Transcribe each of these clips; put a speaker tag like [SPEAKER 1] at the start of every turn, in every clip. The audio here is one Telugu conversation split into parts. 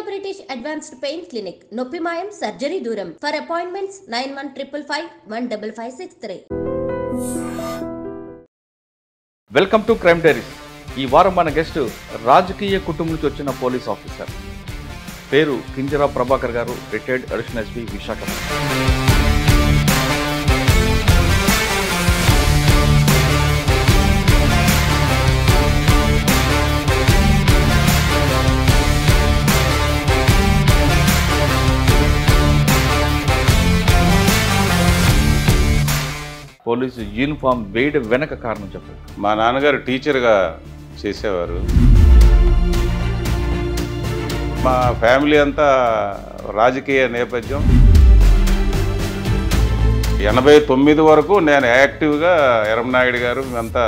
[SPEAKER 1] British Advanced Pain Clinic, Noppimayam Surgery Duram. For appointments 9155515563.
[SPEAKER 2] Welcome to crime diaries. ఈ వారం మన గెస్ట్ రాజకీయ కుటుంబం నుంచి వచ్చిన పోలీస్ ఆఫీసర్. పేరు కింజరా ప్రభాకర్ గారు, retired additional SP, Visakhapatnam. Police uniform వేయడం వెనక కారణం చెప్పండి.
[SPEAKER 3] మా నాన్నగారు టీచర్గా చేసేవారు. మా ఫ్యామిలీ అంతా రాజకీయ నేపథ్యం. 89 వరకు నేను యాక్టివ్గా ఎర్రంనాయుడు గారు అంతా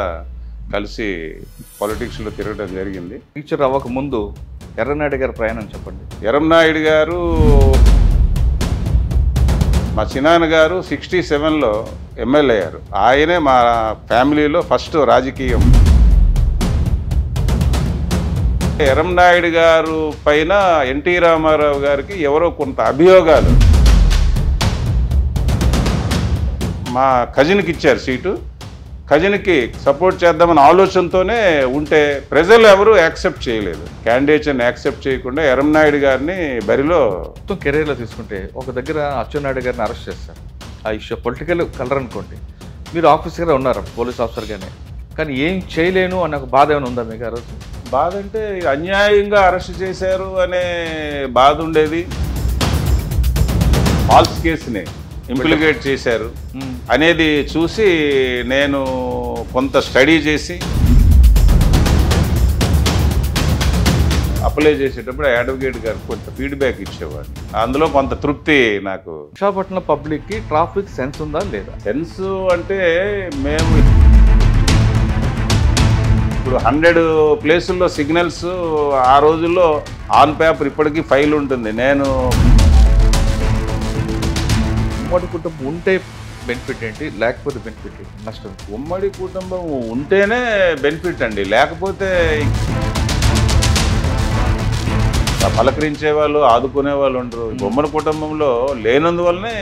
[SPEAKER 3] కలిసి పాలిటిక్స్లో తిరగడం జరిగింది.
[SPEAKER 2] టీచర్ అవ్వక ముందు ఎర్రనాయుడు గారి ప్రయాణం చెప్పండి.
[SPEAKER 3] ఎర్రంనాయుడు గారు మా చిన్నాన్న గారు 67లో ఎమ్మెల్యే అయ్యారు. ఆయనే మా ఫ్యామిలీలో ఫస్ట్ రాజకీయం. ఎర్రంనాయుడు గారు పైన ఎన్టీ రామారావు గారికి ఎవరో కొంత అభియోగాలు, మా కజిన్కి ఇచ్చారు సీటు. కజిన్కి సపోర్ట్ చేద్దామన్న ఆలోచనతోనే ఉంటే ప్రజలు ఎవరు యాక్సెప్ట్ చేయలేదు. క్యాండిడేట్ని యాక్సెప్ట్ చేయకుండా ఎర్రంనాయుడు గారిని బరిలో
[SPEAKER 2] మొత్తం కెరీర్లో తీసుకుంటే ఒక దగ్గర అచ్చెన్నాయుడు గారిని అరెస్ట్ చేస్తారు. ఆ ఇష్యూ పొలిటికల్ కలర్ అనుకోండి. మీరు ఆఫీసర్గా ఉన్నారు, పోలీస్ ఆఫీసర్గానే, కానీ ఏం చేయలేను అన్న ఒక బాధ ఏమైనా ఉందా మీకు ఆ రోజు?
[SPEAKER 3] బాధ అంటే అన్యాయంగా అరెస్ట్ చేశారు అనే బాధ ఉండేది. ఫాల్స్ కేసుని ఇంప్లికేట్ చేశారు అనేది చూసి నేను కొంత స్టడీ చేసి అప్లై చేసేటప్పుడు అడ్వకేట్ గారు కొంత ఫీడ్బ్యాక్ ఇచ్చేవాడు. అందులో కొంత తృప్తి నాకు.
[SPEAKER 2] విశాఖపట్నం పబ్లిక్కి ట్రాఫిక్ సెన్స్ ఉందా లేదా?
[SPEAKER 3] సెన్స్ అంటే మేము ఇప్పుడు 100 ప్లేసుల్లో సిగ్నల్స్ ఆ రోజుల్లో ఆన్ పేపర్ ఇప్పటికీ ఫైల్ ఉంటుంది. నేను
[SPEAKER 2] ఉమ్మడి కుటుంబం ఉంటే బెనిఫిట్ ఏంటి, లేకపోతే బెనిఫిట్ ఏంటి, నష్టం?
[SPEAKER 3] ఉమ్మడి కుటుంబం ఉంటేనే బెనిఫిట్ అండి. లేకపోతే పలకరించే వాళ్ళు, ఆదుకునే వాళ్ళు ఉండరు. ఉమ్మడి కుటుంబంలో లేనందువల్లనే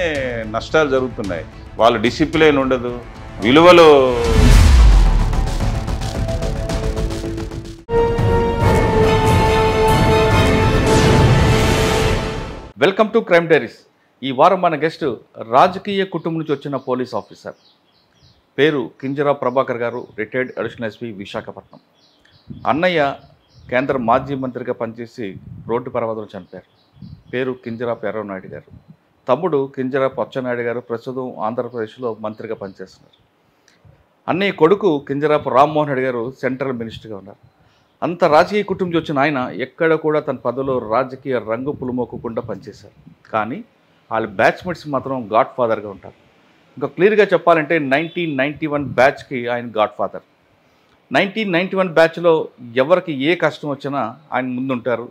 [SPEAKER 3] నష్టాలు జరుగుతున్నాయి. వాళ్ళ డిసిప్లిన్ ఉండదు, విలువలు.
[SPEAKER 2] Welcome to crime diaries. ఈ వారం మన గెస్ట్ రాజకీయ కుటుంబం నుంచి వచ్చిన పోలీస్ ఆఫీసర్. పేరు కింజరా ప్రభాకర్ గారు, రిటైర్డ్ అడిషనల్ ఎస్పీ, విశాఖపట్నం. అన్నయ్య కేంద్ర మాజీ మంత్రిగా పనిచేసి రోడ్డు ప్రమాదంలో చనిపోయారు. పేరు కింజరాపు ఎర్రనాయుడు గారు. తమ్ముడు కింజరాపు అచ్చెన్నాయుడు గారు ప్రస్తుతం ఆంధ్రప్రదేశ్లో మంత్రిగా పనిచేస్తున్నారు. అన్నయ్య కొడుకు కింజరాపు రామ్మోహన్ రెడ్డి గారు సెంట్రల్ మినిస్టర్గా ఉన్నారు. అంత రాజకీయ కుటుంబం వచ్చిన ఆయన ఎక్కడ కూడా తన పదవిలో రాజకీయ రంగు పులుమోకుండా పనిచేశారు. కానీ వాళ్ళ బ్యాచ్మేట్స్ మాత్రం గాడ్ ఫాదర్గా ఉంటారు. ఇంకా క్లియర్గా చెప్పాలంటే 1991 బ్యాచ్కి ఆయన గాడ్ ఫాదర్. 1991 బ్యాచ్లో ఎవరికి ఏ కష్టం వచ్చినా ఆయన ముందుంటారు.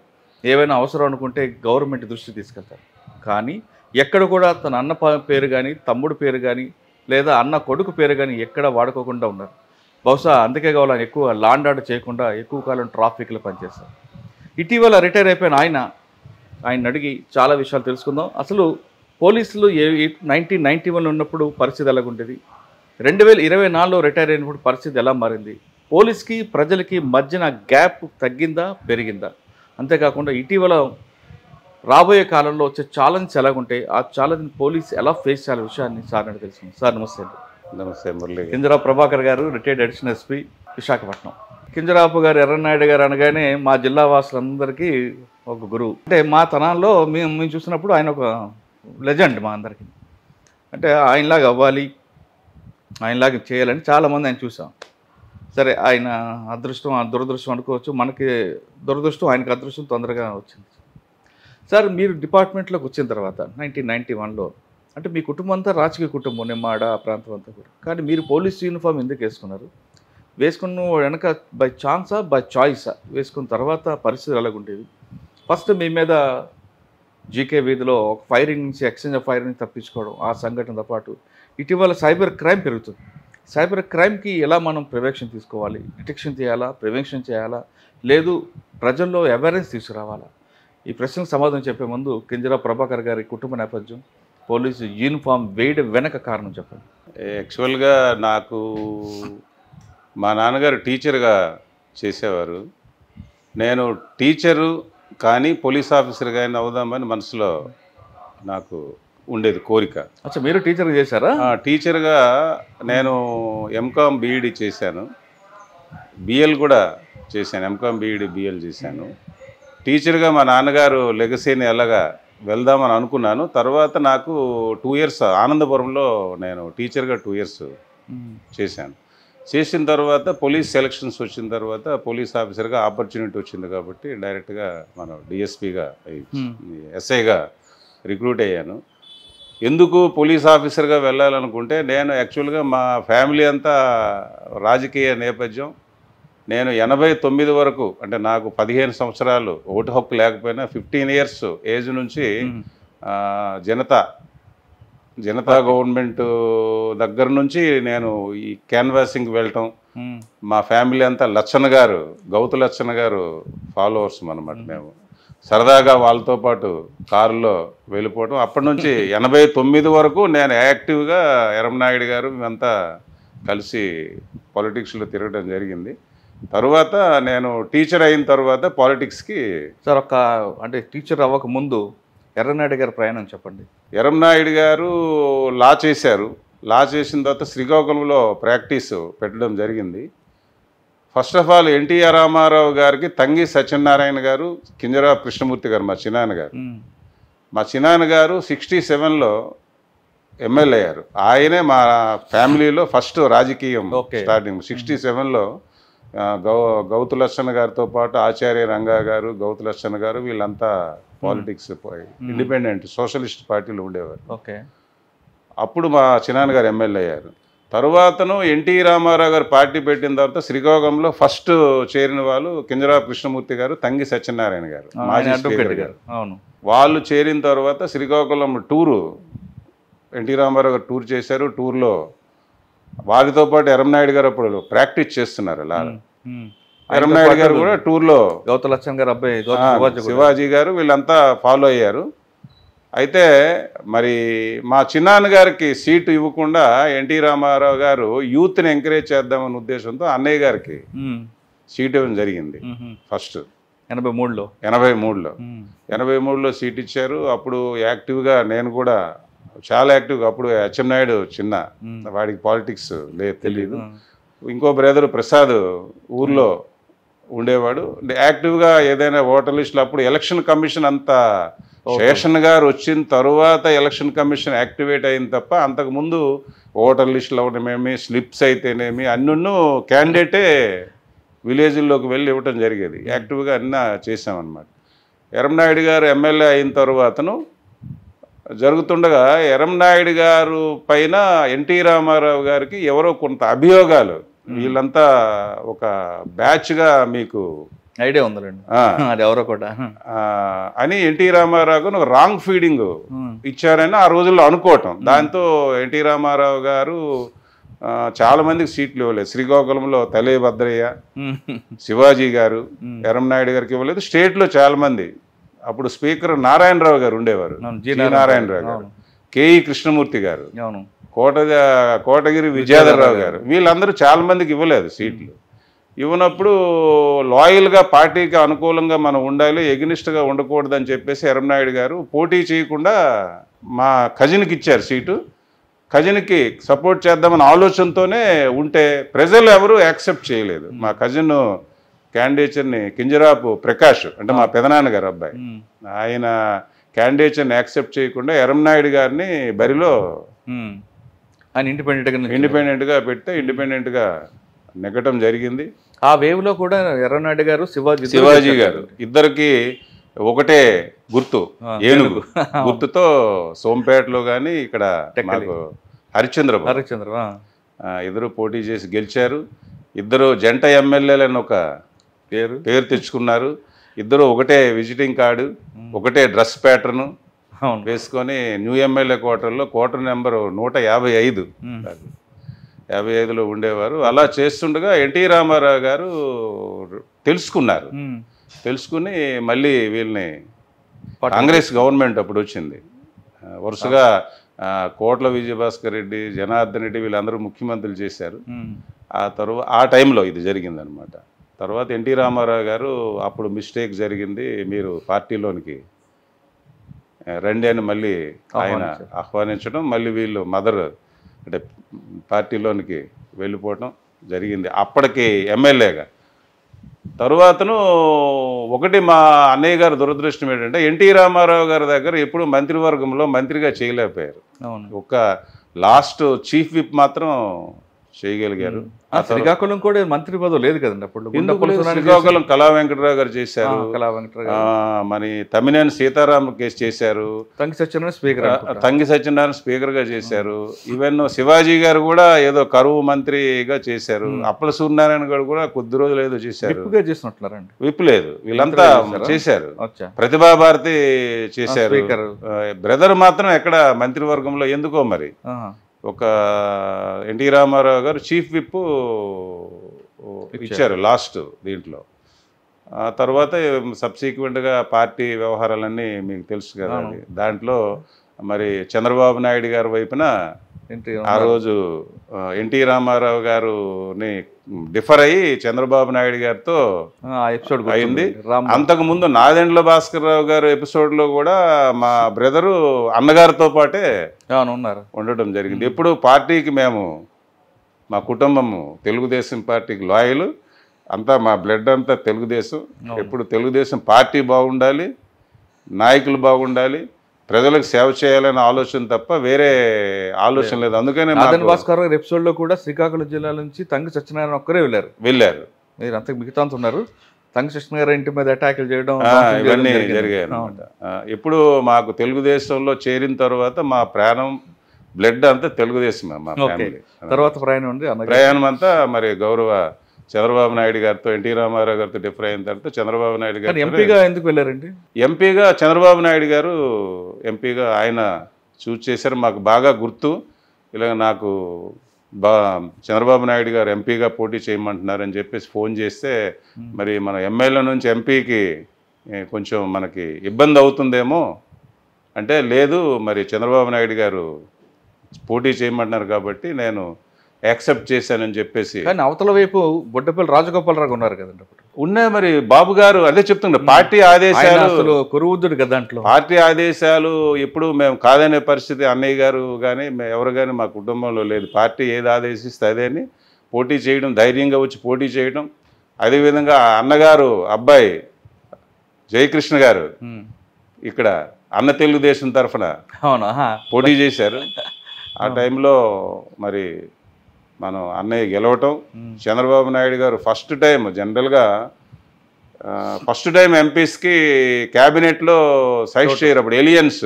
[SPEAKER 2] ఏవైనా అవసరం అనుకుంటే గవర్నమెంట్ దృష్టికి తీసుకెళ్తారు. కానీ ఎక్కడ కూడా తన అన్న పేరు కానీ, తమ్ముడు పేరు కానీ, లేదా అన్న కొడుకు పేరు కానీ ఎక్కడ వాడుకోకుండా ఉన్నారు. బహుశా అందుకే కావాలని ఎక్కువ లాండ్ ఆర్డర్ చేయకుండా ఎక్కువ కాలం ట్రాఫిక్లో పనిచేస్తారు. ఇటీవల రిటైర్ అయిపోయిన ఆయన అడిగి చాలా విషయాలు తెలుసుకుందాం. అసలు పోలీసులు 1991 ఉన్నప్పుడు పరిస్థితి ఎలాగుండేది, 2024లో రిటైర్ అయినప్పుడు పరిస్థితి ఎలా మారింది, పోలీస్కి ప్రజలకి మధ్యన గ్యాప్ తగ్గిందా పెరిగిందా, అంతేకాకుండా ఇటీవల రాబోయే కాలంలో వచ్చే ఛాలెంజ్ ఎలాగుంటాయి, ఆ ఛాలెంజ్ పోలీస్ ఎలా ఫేస్ చేయాలి విషయాన్ని సార్ అని తెలుసుకుందాం. సార్ నమస్తే అండి.
[SPEAKER 3] నమస్తే మురళి.
[SPEAKER 2] కింజరాపు ప్రభాకర్ గారు, retired additional SP, Visakhapatnam. Kinjarapu గారు ఎర్రనాయుడు గారు అనగానే మా జిల్లా వాసులందరికీ ఒక గురువు. అంటే మా తనాల్లో మేము చూసినప్పుడు ఆయన ఒక లెజెండ్ మా అందరికీ. అంటే ఆయనలాగా అవ్వాలి, ఆయనలాగా చేయాలని చాలామంది ఆయన చూసాం. సరే, ఆయన అదృష్టం దురదృష్టం అనుకోవచ్చు. మనకి దురదృష్టం, ఆయనకి అదృష్టం తొందరగా వచ్చింది. సార్, మీరు డిపార్ట్మెంట్లోకి వచ్చిన తర్వాత 1991లో అంటే మీ కుటుంబం అంతా రాజకీయ కుటుంబం, నిమ్మాడ ఆ ప్రాంతం అంతా కూడా. కానీ మీరు పోలీస్ యూనిఫామ్ ఎందుకు వేసుకున్నారు? వేసుకున్న వెనక బై ఛాన్సా, బై చాయిసా? వేసుకున్న తర్వాత పరిస్థితులు ఎలాగుండేవి? ఫస్ట్ మీ మీద జీకే వీధిలో ఒక ఫైరింగ్ నుంచి, ఎక్స్చేంజ్ ఆఫ్ ఫైరింగ్ తప్పించుకోవడం, ఆ సంఘటనతో పాటు ఇటీవల సైబర్ క్రైమ్ పెరుగుతుంది. సైబర్ క్రైమ్కి ఎలా మనం ప్రివెన్షన్ తీసుకోవాలి? డిటెక్షన్ చేయాలా, ప్రివెన్షన్ చేయాలా, లేదు ప్రజల్లో అవేర్నెస్ తీసుకురావాలా? ఈ ప్రశ్నకు సమాధానం చెప్పే ముందు కింజరా ప్రభాకర్ గారి కుటుంబ నేపథ్యం, పోలీసు యూనిఫామ్ వేయడం వెనక కారణం చెప్పండి.
[SPEAKER 3] యాక్చువల్గా నాకు మా నాన్నగారు టీచర్గా చేసేవారు. నేను టీచరు కానీ పోలీస్ ఆఫీసర్ కానీ అవుదామని మనసులో నాకు ఉండేది కోరిక.
[SPEAKER 2] అచ్చా, మీరు టీచర్గా చేశారా?
[SPEAKER 3] టీచర్గా నేను ఎంకామ్ బీఈడి చేశాను, బిఎల్ కూడా చేశాను. ఎంకామ్ బీఈడి బిఎల్ చేశాను. టీచర్గా మా నాన్నగారు లెగసీని ఎలాగా వెళ్దామని అనుకున్నాను. తర్వాత నాకు 2 years ఆనందపురంలో నేను టీచర్గా 2 years చేశాను. చేసిన తర్వాత పోలీస్ సెలక్షన్స్ వచ్చిన తర్వాత పోలీస్ ఆఫీసర్గా ఆపర్చునిటీ వచ్చింది కాబట్టి డైరెక్ట్గా మనం డిఎస్పీగా ఎస్ఐగా రిక్రూట్ అయ్యాను. ఎందుకు పోలీస్ ఆఫీసర్గా వెళ్ళాలనుకుంటే, నేను యాక్చువల్గా మా ఫ్యామిలీ అంతా రాజకీయ నేపథ్యం. నేను 89 వరకు, అంటే నాకు 15 సంవత్సరాలు ఓటు హక్కు లేకపోయినా 15 years ఏజ్ నుంచి జనతా గవర్నమెంట్ దగ్గర నుంచి నేను ఈ క్యాన్వాసింగ్ వెళ్ళటం. మా ఫ్యామిలీ అంతా గౌతు లచ్చన్న గారు ఫాలోవర్స్ అన్నమాట. మేము సరదాగా వాళ్ళతో పాటు కారులో వెళ్ళిపోవటం. అప్పటి నుంచి 89 వరకు నేను యాక్టివ్గా ఎర్రంనాయుడు గారు మేమంతా కలిసి పాలిటిక్స్లో తిరగడం జరిగింది. తర్వాత నేను టీచర్ అయిన తర్వాత పాలిటిక్స్కి.
[SPEAKER 2] సార్, అంటే టీచర్ అవ్వక ముందు ఎర్రనాయుడు గారి ప్రయాణం చెప్పండి.
[SPEAKER 3] ఎర్రంనాయుడు గారు లా చేశారు. లా చేసిన తర్వాత శ్రీకాకుళంలో ప్రాక్టీస్ పెట్టడం జరిగింది. First of all NTR Rama Rao గారికి తంగి సత్యనారాయణ గారు, కింజరా కృష్ణమూర్తి గారు మా చిన్నాన్న గారు 67లో ఎమ్మెల్యే అయ్యారు. ఆయనే మా ఫ్యామిలీలో ఫస్ట్ రాజకీయం స్టార్టింగ్. 67లో గౌతు లచ్చన్న గారితో పాటు ఆచార్య రంగా గారు, గౌతు లచ్చన్న గారు వీళ్ళంతా పాలిటిక్స్ ఇండిపెండెంట్ సోషలిస్ట్ పార్టీలో ఉండేవారు.
[SPEAKER 2] ఓకే.
[SPEAKER 3] అప్పుడు మా చిన్నాన్నగారు ఎమ్మెల్యే అయ్యారు. తరువాతను ఎన్టీ రామారావు గారు పార్టీ పెట్టిన తర్వాత శ్రీకాకుళంలో ఫస్ట్ చేరిన వాళ్ళు కింజరా కృష్ణమూర్తి గారు, తంగి సత్యనారాయణ గారు, మాజీ స్పీకర్ గారు. వాళ్ళు చేరిన తర్వాత శ్రీకాకుళం టూరు ఎన్టీ రామారావు గారు టూర్ చేశారు. టూర్లో వారితో పాటు ఎర్రంనాయుడు గారు అప్పుడు ప్రాక్టీస్ చేస్తున్నారు. అలా ఎర్రంనాయుడు గారు కూడా టూర్లో
[SPEAKER 2] గౌతు లచ్చన్న గారు అబ్బాయి
[SPEAKER 3] శివాజీ గారు వీళ్ళంతా ఫాలో అయ్యారు. అయితే మరి మా చిన్నాన్న గారికి సీటు ఇవ్వకుండా ఎన్టీ రామారావు గారు యూత్ని ఎంకరేజ్ చేద్దామనే ఉద్దేశంతో అన్నయ్య గారికి సీట్ ఇవ్వడం జరిగింది. ఫస్ట్ 83లో సీట్ ఇచ్చారు. అప్పుడు యాక్టివ్గా నేను కూడా చాలా యాక్టివ్గా, అప్పుడు అచ్చెన్నాయుడు చిన్న వాడికి పాలిటిక్స్ లేదు తెలియదు. ఇంకో బ్రదర్ ప్రసాద్ ఊర్లో ఉండేవాడు. యాక్టివ్గా ఏదైనా ఓటర్ లిస్టులు అప్పుడు ఎలక్షన్ కమిషన్ అంతా శేషన్ గారు వచ్చిన తర్వాత ఎలక్షన్ కమిషన్ యాక్టివేట్ అయింది తప్ప అంతకుముందు ఓటర్ లిస్టులు అవడమేమి, స్లిప్స్ అయితేనేమి అన్నున్నూ క్యాండిడేటే విలేజ్ల్లోకి వెళ్ళి ఇవ్వటం జరిగేది. యాక్టివ్గా అన్న చేసామన్నమాట. ఎర్రంనాయుడు గారు ఎమ్మెల్యే అయిన తర్వాతను జరుగుతుండగా ఎర్రంనాయుడు గారు పైన ఎన్టీ రామారావు గారికి ఎవరో కొంత అభియోగాలు, వీళ్ళంతా ఒక బ్యాచ్గా మీకు
[SPEAKER 2] ఐడియా ఉందండి అది ఎవరో కూడా
[SPEAKER 3] అని ఎన్టీ రామారావు ఒక రాంగ్ ఫీడింగ్ ఇచ్చారని ఆ రోజుల్లో అనుకోవటం. దాంతో ఎన్టీ రామారావు గారు చాలా మందికి సీట్లు ఇవ్వలేదు. శ్రీకాకుళంలో తలే భద్రయ్య, శివాజీ గారు ఎర్రంనాయుడు గారికి ఇవ్వలేదు. స్టేట్లో చాలా మంది, అప్పుడు స్పీకర్ నారాయణరావు గారు ఉండేవారు, నారాయణరావు గారు, కేఈ కృష్ణమూర్తి గారు, కోటగిరి విద్యాధరరావు గారు, వీళ్ళందరూ చాలా మందికి ఇవ్వలేదు సీట్లు. ఇవ్వనప్పుడు లాయల్గా పార్టీకి అనుకూలంగా మనం ఉండాలి, ఎగ్నిస్ట్గా ఉండకూడదని చెప్పేసి ఎర్రంనాయుడు గారు పోటీ చేయకుండా మా కజిన్కి ఇచ్చారు సీటు. కజిన్కి సపోర్ట్ చేద్దామని ఆలోచనతోనే ఉంటే ప్రజలు ఎవరు యాక్సెప్ట్ చేయలేదు. మా కజిన్ క్యాండిడేచర్ని కింజరాపు ప్రకాష్ అంటే మా పెదనాన్నగారు అబ్బాయి, ఆయన క్యాండిడేచర్ని యాక్సెప్ట్ చేయకుండా ఎర్రంనాయుడు గారిని బరిలో ఇండిపెండెంట్గా పెడితే ఇండిపెండెంట్గా నెగ్గటం జరిగింది.
[SPEAKER 2] ఆ వేవ్లో కూడా ఎర్రనాయుడు గారు,
[SPEAKER 3] శివాజీ గారు ఇద్దరికి ఒకటే గుర్తు, ఏనుగు గుర్తుతో సోంపేటలో కానీ ఇక్కడ మాకు హరిశ్చంద్ర ఇద్దరు పోటీ చేసి గెలిచారు. ఇద్దరు జంట ఎమ్మెల్యేలని ఒక పేరు తెచ్చుకున్నారు. ఇద్దరు ఒకటే విజిటింగ్ కార్డు, ఒకటే డ్రెస్ ప్యాటర్ను వేసుకొని న్యూ ఎమ్మెల్యే క్వార్టర్ నెంబర్ 155లో ఉండేవారు. అలా చేస్తుండగా ఎన్టీ రామారావు గారు తెలుసుకుని మళ్ళీ వీళ్ళని కాంగ్రెస్ గవర్నమెంట్ అప్పుడు వచ్చింది. వరుసగా కోట్ల విజయభాస్కర్ రెడ్డి, జనార్దన్ రెడ్డి వీళ్ళందరూ ముఖ్యమంత్రులు చేశారు. ఆ టైంలో ఇది జరిగిందనమాట. తర్వాత ఎన్టీ రామారావు గారు అప్పుడు మిస్టేక్ జరిగింది, మీరు పార్టీలోనికి రండి అని మళ్ళీ ఆయన ఆహ్వానించడం, మళ్ళీ వీళ్ళు మదర్ అంటే పార్టీలోనికి వెళ్ళిపోవటం జరిగింది అప్పటికి ఎమ్మెల్యేగా. తరువాతను ఒకటి మా అన్నయ్య గారు దురదృష్టం ఏంటంటే ఎన్టీ రామారావు గారి దగ్గర ఎప్పుడు మంత్రివర్గంలో మంత్రిగా చేయలేకపోయారు. ఒక లాస్ట్ చీఫ్ విప్ మాత్రం చేయగలిగారు.
[SPEAKER 2] శ్రీకాకుళం కూడా మంత్రి పదవి లేదు కదండి అప్పుడు.
[SPEAKER 3] శ్రీకాకుళం కళా వెంకటరావు గారు చేశారు, మరి తమ్మినేని సీతారాం కేసు చేశారు, తంగి సత్యనారాయణ స్పీకర్ గా చేశారు. ఈవెన్ శివాజీ గారు కూడా ఏదో కరువు మంత్రిగా చేశారు. అప్పల సూర్యనారాయణ గారు కూడా కొద్ది రోజులు ఏదో చేశారు. విప్ లేదు, వీళ్ళంతా చేశారు. ప్రతిభా భారతి చేశారు. బ్రదర్ మాత్రం ఎక్కడ మంత్రివర్గంలో ఎందుకో మరి. ఒక ఎన్టీ రామారావు గారు చీఫ్ విప్ ఇచ్చారు లాస్ట్ దీంట్లో. ఆ తర్వాత సబ్సిక్వెంట్గా పార్టీ వ్యవహారాలన్నీ మీకు తెలుసు కదా. దాంట్లో మరి చంద్రబాబు నాయుడు గారి వైపున ఆ రోజు ఎన్టీ రామారావు గారుని డిఫర్ అయ్యి చంద్రబాబు నాయుడు గారితో అయింది. అంతకుముందు నాదెండ్ల భాస్కర్ రావు గారు ఎపిసోడ్లో కూడా మా బ్రదరు అన్నగారితో పాటే ఉండటం జరిగింది. ఎప్పుడు పార్టీకి మేము, మా కుటుంబము తెలుగుదేశం పార్టీకి లాయలు, అంతా మా బ్లడ్ అంతా తెలుగుదేశం. ఎప్పుడు తెలుగుదేశం పార్టీ బాగుండాలి, నాయకులు బాగుండాలి, ప్రజలకు సేవ చేయాలనే ఆలోచన తప్ప వేరే ఆలోచన లేదు. అందుకనే
[SPEAKER 2] భాస్కర్ గారు ఎపిసోడ్ లో కూడా శ్రీకాకుళం జిల్లా నుంచి తంగి సత్యనారాయణ ఒక్కరే వెళ్ళారు. మీరు అంత మిగతా ఉన్నారు. తంగి సత్యనారాయణ ఇంటి మీద అటాకులు చేయడం
[SPEAKER 3] ఇవన్నీ జరిగాయి అన్నమాట. ఇప్పుడు మాకు తెలుగుదేశంలో చేరిన తర్వాత మా ప్రాణం బ్లడ్ అంతా తెలుగుదేశం. మా ఫ్యామిలీ
[SPEAKER 2] తర్వాత
[SPEAKER 3] ప్రయాణం అంతా మరి గౌరవ చంద్రబాబు నాయుడు గారితో, ఎన్టీ రామారావు గారితో డిఫర్ అయిన తర్వాత చంద్రబాబు నాయుడు గారు
[SPEAKER 2] ఎంపీగా ఎందుకు వెళ్ళారండి?
[SPEAKER 3] ఎంపీగా చంద్రబాబు నాయుడు గారు ఎంపీగా ఆయన చూస్ చేశారు. మాకు బాగా గుర్తు. ఇలా నాకు చంద్రబాబు నాయుడు గారు ఎంపీగా పోటీ చేయమంటున్నారని చెప్పేసి ఫోన్ చేస్తే, మరి మన ఎమ్మెల్యే నుంచి ఎంపీకి కొంచెం మనకి ఇబ్బంది అవుతుందేమో అంటే, లేదు మరి చంద్రబాబు నాయుడు గారు పోటీ చేయమంటున్నారు కాబట్టి నేను యాక్సెప్ట్ చేశానని చెప్పేసి.
[SPEAKER 2] కానీ అవతల వైపు బొడ్డపల్లి రాజగోపాలరావు ఉన్నారు కదండి.
[SPEAKER 3] ఉన్నాయి మరి బాబు గారు అదే చెప్తున్నారు. పార్టీ ఆదేశాలు
[SPEAKER 2] కురువుద్దుడు కదా దాంట్లో.
[SPEAKER 3] పార్టీ ఆదేశాలు ఎప్పుడు మేము కాదనే పరిస్థితి అన్నయ్య గారు కానీ ఎవరు కానీ మా కుటుంబంలో లేదు. పార్టీ ఏది ఆదేశిస్తే అదే అని పోటీ చేయడం, ధైర్యంగా వచ్చి పోటీ చేయడం. అదేవిధంగా అన్నగారు అబ్బాయి జయకృష్ణ గారు ఇక్కడ అన్న తెలుగుదేశం తరఫున పోటీ చేశారు. ఆ టైంలో మరి మనం అన్నయ్య గెలవటం, చంద్రబాబు నాయుడు గారు ఫస్ట్ టైం జనరల్గా ఫస్ట్ టైం ఎంపీస్కి క్యాబినెట్లో సైజ్ చేయరు. అప్పుడు ఎలియన్స్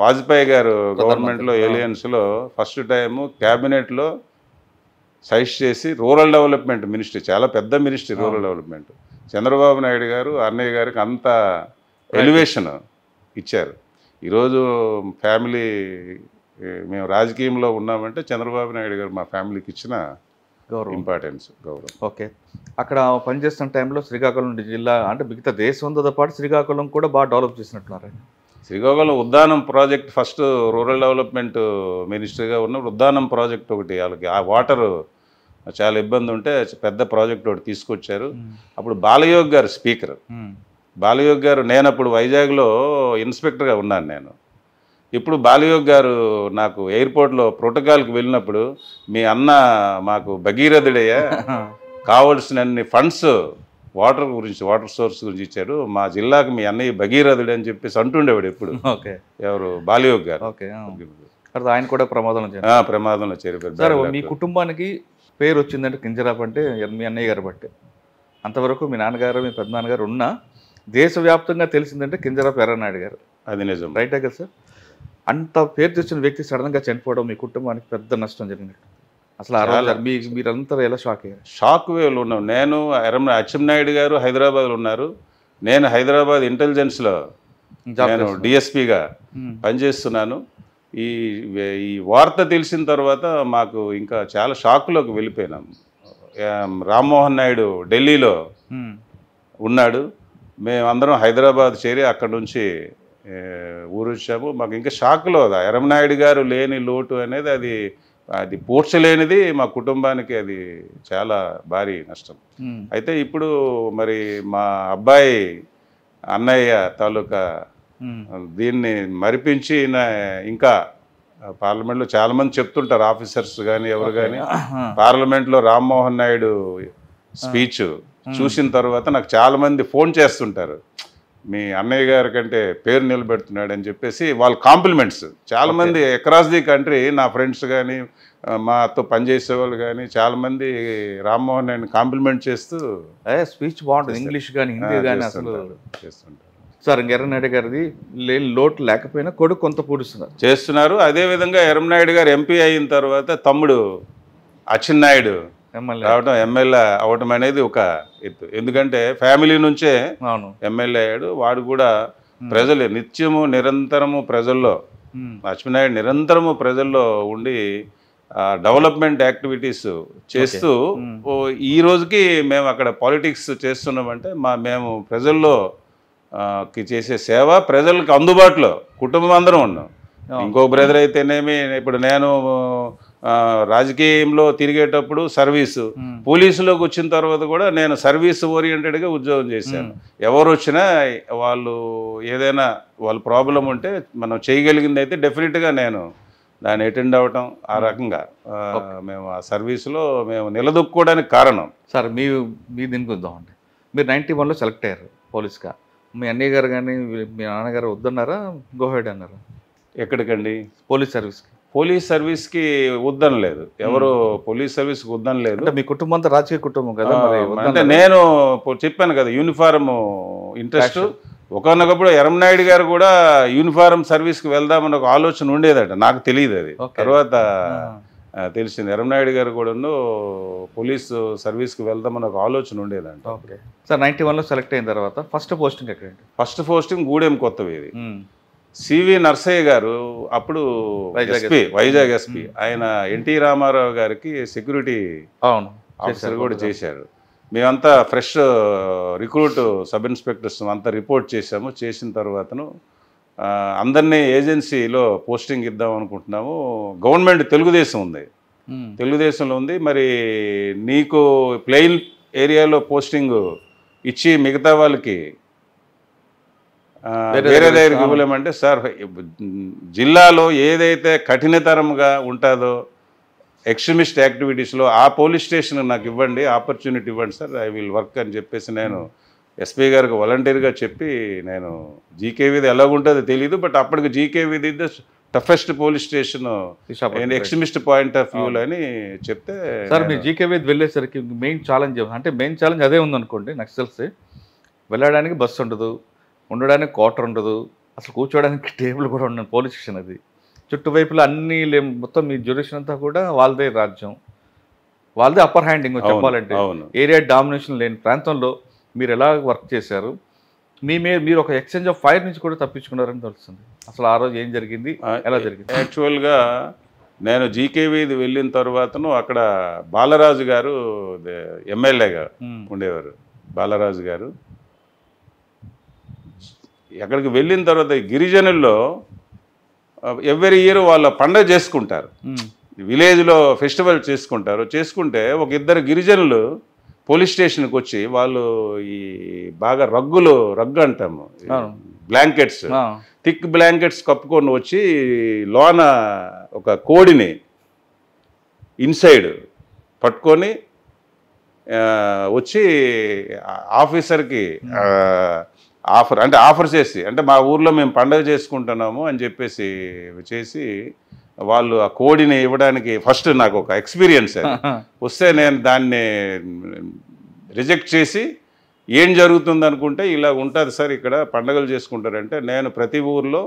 [SPEAKER 3] వాజ్పేయి గారు గవర్నమెంట్లో ఎలియన్స్లో ఫస్ట్ టైము క్యాబినెట్లో సైజ్ చేసి రూరల్ డెవలప్మెంట్ మినిస్ట్రీ, చాలా పెద్ద ministry rural development, Chandrababu Naidu గారు అన్నయ్య గారికి అంత ఎలివేషన్ ఇచ్చారు. ఈరోజు ఫ్యామిలీ మేము రాజకీయంలో ఉన్నామంటే చంద్రబాబు నాయుడు గారు మా ఫ్యామిలీకి ఇచ్చిన ఇంపార్టెన్స్, గౌరవం.
[SPEAKER 2] ఓకే, అక్కడ పనిచేస్తున్న టైంలో శ్రీకాకుళం జిల్లా అంటే మిగతా దేశంతో పాటు శ్రీకాకుళం కూడా బాగా డెవలప్ చేసినట్టున్నారు.
[SPEAKER 3] Srikakulam Uddanam project first rural development మినిస్టర్గా ఉన్నప్పుడు ఉద్దానం ప్రాజెక్ట్ ఒకటి, వాళ్ళకి ఆ వాటర్ చాలా ఇబ్బంది ఉంటే పెద్ద ప్రాజెక్ట్ ఒకటి తీసుకొచ్చారు. అప్పుడు బాలయోగ్ గారు స్పీకర్. బాలయోగ్ గారు, నేను అప్పుడు వైజాగ్లో ఇన్స్పెక్టర్గా ఉన్నాను నేను. ఇప్పుడు బాలయోగ్ గారు నాకు ఎయిర్పోర్ట్లో ప్రోటోకాల్కి వెళ్ళినప్పుడు, మీ అన్న మాకు భగీరథుడయ్యా, కావలసినన్ని ఫండ్స్ వాటర్ గురించి, వాటర్ సోర్స్ గురించి ఇచ్చాడు, మా జిల్లాకు మీ అన్నయ్య భగీరథుడు అని చెప్పేసి అంటుండేవాడు ఎప్పుడు. ఎవరు? బాలయోగ్ గారు.
[SPEAKER 2] ఆయన కూడా
[SPEAKER 3] ప్రమాదంలో చేరిపోయారు.
[SPEAKER 2] మీ కుటుంబానికి పేరు వచ్చిందంటే కింజరాపు అంటే మీ అన్నయ్య గారు బట్టి. అంతవరకు మీ నాన్నగారు మీ పెద్దనాన్నగారు ఉన్నా దేశవ్యాప్తంగా తెలిసిందంటే కింజరాపు ఎర్రనాయుడు గారు.
[SPEAKER 3] అది నిజం,
[SPEAKER 2] రైటే కదా సార్? అంత పేరు తెచ్చిన వ్యక్తి సడన్గా చనిపోవడం మీ కుటుంబానికి పెద్ద నష్టం జరిగినట్టు. అసలు ఆ రోజు మీరంతా ఎలా షాక్ అయ్యారు?
[SPEAKER 3] షాక్ వేవ్లో ఉన్నాం. నేను అచ్చెన్నాయుడు గారు హైదరాబాద్లో ఉన్నారు, నేను హైదరాబాద్ ఇంటెలిజెన్స్లో నేను డిఎస్పీగా పనిచేస్తున్నాను. ఈ వార్త తెలిసిన తర్వాత మాకు ఇంకా చాలా షాక్లోకి వెళ్ళిపోయినాం. రామ్మోహన్ నాయుడు ఢిల్లీలో ఉన్నాడు, మేమందరం హైదరాబాద్ చేరి అక్కడ నుంచి ఊరు వచ్చాము. మాకు ఇంకా షాక్లో ఎర్రంనాయుడు గారు లేని లోటు అనేది అది పూడ్చలేనిది మా కుటుంబానికి, అది చాలా భారీ నష్టం. అయితే ఇప్పుడు మరి మా అబ్బాయి అన్నయ్య తాలూకా దీన్ని మరిపించి ఇంకా పార్లమెంట్లో చాలామంది చెప్తుంటారు, ఆఫీసర్స్ కానీ ఎవరు కానీ, పార్లమెంట్లో రామ్మోహన్ నాయుడు స్పీచ్ చూసిన తర్వాత నాకు చాలామంది ఫోన్ చేస్తుంటారు, మీ అన్నయ్య గారి కంటే పేరు నిలబెడుతున్నాడు అని చెప్పేసి వాళ్ళ కాంప్లిమెంట్స్. చాలామంది అక్రాస్ ది కంట్రీ నా ఫ్రెండ్స్ కానీ మాతో పనిచేసే వాళ్ళు కానీ చాలామంది రామ్మోహన్ నాయుడిని కాంప్లిమెంట్ చేస్తూ
[SPEAKER 2] స్పీచ్ బాగుంటుంది, ఇంగ్లీష్ కానీ హిందీ కానీ అసలు
[SPEAKER 3] చేస్తుంటారు.
[SPEAKER 2] సార్ ఎర్రనాయుడు గారిది లోటు లేకపోయినా కొడుకు కొంత
[SPEAKER 3] చేస్తున్నారు. అదేవిధంగా ఎర్రంనాయుడు గారు ఎంపీ అయిన తర్వాత తమ్ముడు అచ్చెన్నాయుడు రావడం, ఎమ్మెల్యే అవడం అనేది ఒక ఎత్తు. ఎందుకంటే ఫ్యామిలీ నుంచే ఎమ్మెల్యే అయ్యాడు. వాడు కూడా ప్రజలు నిత్యము నిరంతరము ప్రజల్లో, అచ్చెన్నాయుడు నిరంతరము ప్రజల్లో ఉండి డెవలప్మెంట్ యాక్టివిటీస్ చేస్తూ ఈ రోజుకి మేము అక్కడ పాలిటిక్స్ చేస్తున్నామంటే మేము ప్రజల్లో చేసే సేవ, ప్రజలకు అందుబాటులో కుటుంబం అందరం ఉన్నాం. ఇంకో బ్రదర్ అయితేనేమి, ఇప్పుడు నేను రాజకీయంలో తిరిగేటప్పుడు సర్వీసు, పోలీసులోకి వచ్చిన తర్వాత కూడా నేను సర్వీస్ ఓరియంటెడ్గా ఉద్యోగం చేశాను. ఎవరు వచ్చినా వాళ్ళు ఏదైనా వాళ్ళ ప్రాబ్లం ఉంటే మనం చేయగలిగింది అయితే డెఫినెట్గా నేను దాన్ని అటెండ్ అవ్వటం, ఆ రకంగా మేము ఆ సర్వీసులో మేము నిలదొక్కుకోవడానికి కారణం.
[SPEAKER 2] సార్ మీ దీనికి వద్దామండి, మీరు 91లో సెలెక్ట్ అయ్యారు పోలీస్గా. మీ అన్నయ్య గారు కానీ మీ నాన్నగారు వద్దన్నారా, గోహెడ్ అన్నారా?
[SPEAKER 3] ఎక్కడికండి?
[SPEAKER 2] పోలీస్ సర్వీస్కి
[SPEAKER 3] వద్దనలేదు. ఎవరు పోలీస్ సర్వీస్కి వద్దనలేదు.
[SPEAKER 2] మీ కుటుంబం అంతా రాజకీయ కుటుంబం కదా.
[SPEAKER 3] అంటే నేను చెప్పాను కదా, యూనిఫారం ఇంట్రెస్ట్. ఒకనొకప్పుడు ఎర్రంనాయుడు గారు కూడా యూనిఫారం సర్వీస్కి వెళ్దామని ఒక ఆలోచన ఉండేదట, నాకు తెలియదు అది. తర్వాత తెలిసింది ఎర్రంనాయుడు గారు కూడా పోలీసు సర్వీస్కి వెళ్దామని ఒక ఆలోచన ఉండేదంట.
[SPEAKER 2] సార్ 91లో సెలెక్ట్ అయిన తర్వాత ఫస్ట్ పోస్టింగ్ ఎక్కడండి?
[SPEAKER 3] ఫస్ట్ పోస్టింగ్ గూడెం కొత్తవేది. సివి నర్సయ్య గారు అప్పుడు ఎస్పీ, వైజాగ్ ఎస్పీ. ఆయన ఎన్టీ రామారావు గారికి సెక్యూరిటీ ఆఫీసర్ కూడా చేశారు. మేమంతా ఫ్రెష్ రిక్రూట్ సబ్ ఇన్స్పెక్టర్స్ అంతా రిపోర్ట్ చేశాము. చేసిన తర్వాతను అందరినీ ఏజెన్సీలో పోస్టింగ్ ఇద్దాం అనుకుంటున్నాము. గవర్నమెంట్ తెలుగుదేశం ఉంది, తెలుగుదేశంలో ఉంది. మరి నీకు ప్లెయిన్ ఏరియాలో పోస్టింగ్ ఇచ్చి మిగతా వాళ్ళకి వేరే దగ్గరికి ఇవ్వలేమంటే, సార్ జిల్లాలో ఏదైతే కఠినతరంగా ఉంటుందో ఎక్స్ట్రీమిస్ట్ యాక్టివిటీస్లో ఆ పోలీస్ స్టేషన్ నాకు ఇవ్వండి, ఆపర్చునిటీ ఇవ్వండి సార్, ఐ విల్ వర్క్ అని చెప్పేసి నేను ఎస్పీ గారికి వాలంటీర్గా చెప్పి, నేను జీకేవీది ఎలాగుంటుందో తెలియదు, బట్ అప్పటికి GK Veedhi the toughest police station extremist point of వ్యూలో అని చెప్తే,
[SPEAKER 2] సార్ మీరు జీకేవీది వెళ్ళేసరికి మెయిన్ ఛాలెంజ్ అదే ఉందనుకోండి. నాకు తెలిసి వెళ్ళడానికి బస్సు ఉండదు, ఉండడానికి క్వార్టర్ ఉండదు, అసలు కూర్చోడానికి టేబుల్ కూడా ఉండదు. పోలీస్ స్టేషన్ అది, చుట్టువైపులా అన్నీ మొత్తం మీ జ్యూరిడిక్షన్ అంతా కూడా వాళ్ళదే రాజ్యం, వాళ్ళదే అప్పర్ హ్యాండింగ్ చెప్పాలంటే. ఏరియా డామినేషన్ లేని ప్రాంతంలో మీరు ఎలా వర్క్ చేశారు, మీరు ఒక ఎక్స్చేంజ్ ఆఫ్ ఫైర్ నుంచి కూడా తప్పించుకున్నారని తెలుస్తుంది. అసలు ఆ రోజు ఏం జరిగింది, ఎలా జరిగింది?
[SPEAKER 3] యాక్చువల్గా నేను జీకేవీది వెళ్ళిన తర్వాతను అక్కడ బాలరాజు గారు ఎమ్మెల్యేగా ఉండేవారు. బాలరాజు గారు అక్కడికి వెళ్ళిన తర్వాత గిరిజనుల్లో ఎవ్రీ ఇయర్ వాళ్ళ పండగ చేసుకుంటారు, విలేజ్లో ఫెస్టివల్ చేసుకుంటే ఒక ఇద్దరు గిరిజనులు పోలీస్ స్టేషన్కి వచ్చి వాళ్ళు ఈ బాగా రగ్గు అంటాము, బ్లాంకెట్స్, థిక్ బ్లాంకెట్స్ కప్పుకొని వచ్చి లోన ఒక కోడిని ఇన్సైడ్ పట్టుకొని వచ్చి ఆఫీసర్కి ఆఫర్ చేసి, అంటే మా ఊర్లో మేము పండగ చేసుకుంటున్నాము అని చెప్పేసి చేసి వాళ్ళు ఆ కోడిని ఇవ్వడానికి ఫస్ట్ నాకు ఒక ఎక్స్పీరియన్స్ వస్తే నేను దాన్ని రిజెక్ట్ చేసి, ఏం జరుగుతుంది అనుకుంటే ఇలా ఉంటుంది సార్ ఇక్కడ పండగలు చేసుకుంటారంటే, నేను ప్రతి ఊర్లో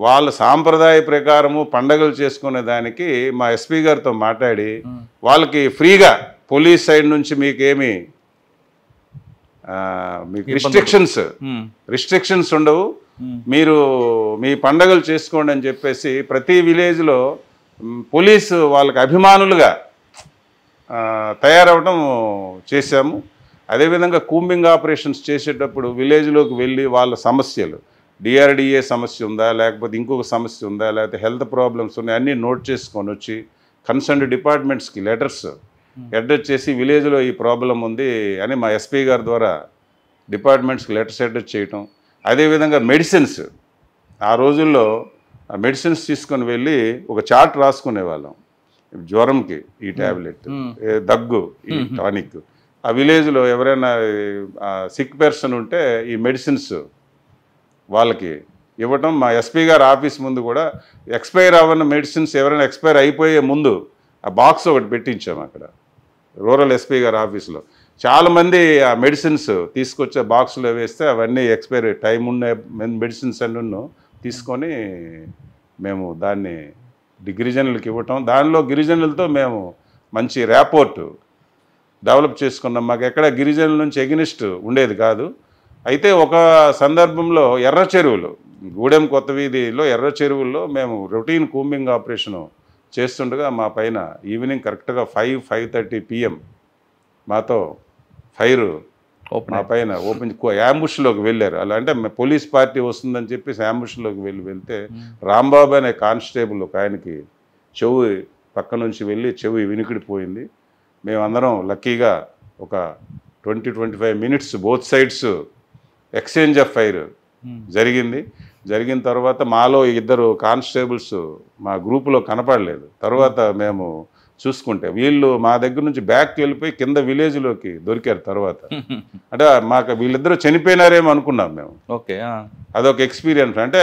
[SPEAKER 3] వాళ్ళ సాంప్రదాయ ప్రకారము పండగలు చేసుకునే దానికి మా ఎస్పీ గారితో మాట్లాడి వాళ్ళకి ఫ్రీగా పోలీస్ సైడ్ నుంచి మీకేమి మీకు రిస్ట్రిక్షన్స్ ఉండవు, మీరు మీ పండగలు చేసుకోండి అని చెప్పేసి ప్రతి విలేజ్లో పోలీసు వాళ్ళకి అభిమానులుగా తయారవడం చేశాము. అదేవిధంగా కూంబింగ్ ఆపరేషన్స్ చేసేటప్పుడు విలేజ్లోకి వెళ్ళి వాళ్ళ సమస్యలు, డిఆర్డిఏ సమస్య ఉందా, లేకపోతే ఇంకొక సమస్య ఉందా, లేకపోతే హెల్త్ ప్రాబ్లమ్స్ ఉన్నాయి, అన్నీ నోట్ చేసుకొని వచ్చి కన్సర్న్డ్ డిపార్ట్మెంట్స్కి లెటర్స్ అడ్రస్ చేసి విలేజ్లో ఈ ప్రాబ్లం ఉంది అని మా ఎస్పీ గారి ద్వారా డిపార్ట్మెంట్స్కి లెటర్స్ అడ్రస్ చేయటం. అదేవిధంగా మెడిసిన్స్, ఆ రోజుల్లో మెడిసిన్స్ తీసుకొని వెళ్ళి ఒక చార్ట్ రాసుకునేవాళ్ళం. జ్వరంకి ఈ ట్యాబ్లెట్, దగ్గు ఈ టానిక్. ఆ విలేజ్లో ఎవరైనా సిక్ పర్సన్ ఉంటే ఈ మెడిసిన్స్ వాళ్ళకి ఇవ్వటం. మా ఎస్పీ గారి ఆఫీస్ ముందు కూడా ఎక్స్పైర్ అవ్వని మెడిసిన్స్ ఎవరైనా ఎక్స్పైర్ అయిపోయే ముందు ఆ బాక్స్ ఒకటి పెట్టించాం అక్కడ రూరల్ ఎస్పీ గారి ఆఫీస్లో. చాలామంది ఆ మెడిసిన్స్ తీసుకొచ్చే బాక్స్లో వేస్తే అవన్నీ ఎక్స్పైర్ టైం ఉన్న మెడిసిన్స్ అన్నీ తీసుకొని మేము దాన్ని గిరిజనులకు ఇవ్వటం. దానిలో గిరిజనులతో మేము మంచి ర్యాపోర్టు డెవలప్ చేసుకున్నాం. మాకు ఎక్కడ గిరిజనుల నుంచి ఎగనిస్ట్ ఉండేది కాదు. అయితే ఒక సందర్భంలో ఎర్ర చెరువులు, గూడెం కొత్త వీధిలో ఎర్ర చెరువుల్లో మేము రొటీన్ కూంబింగ్ ఆపరేషను చేస్తుండగా మా పైన ఈవినింగ్ కరెక్ట్గా 5:30 PM మాతో ఫైర్ మా పైన ఓపెన్ యాంబుష్లోకి వెళ్ళారు. అలా అంటే పోలీస్ పార్టీ వస్తుందని చెప్పేసి యాంబుష్లోకి వెళ్తే రాంబాబు అనే కానిస్టేబుల్ ఒక ఆయనకి చెవు పక్క నుంచి వెళ్ళి చెవి వినికిడిపోయింది. మేమందరం లక్కీగా ఒక 20-25 minutes both sides exchange of fire జరిగింది. జరిగిన తర్వాత మాలో 2 కానిస్టేబుల్స్ మా గ్రూపులో కనపడలేదు. తర్వాత మేము చూసుకుంటే వీళ్ళు మా దగ్గర నుంచి బ్యాక్కి వెళ్ళిపోయి కింద విలేజ్లోకి దొరికారు. తర్వాత అంటే మాకు వీళ్ళిద్దరూ చనిపోయినారేమో అనుకున్నాం మేము.
[SPEAKER 2] ఓకే,
[SPEAKER 3] అదొక ఎక్స్పీరియన్స్. అంటే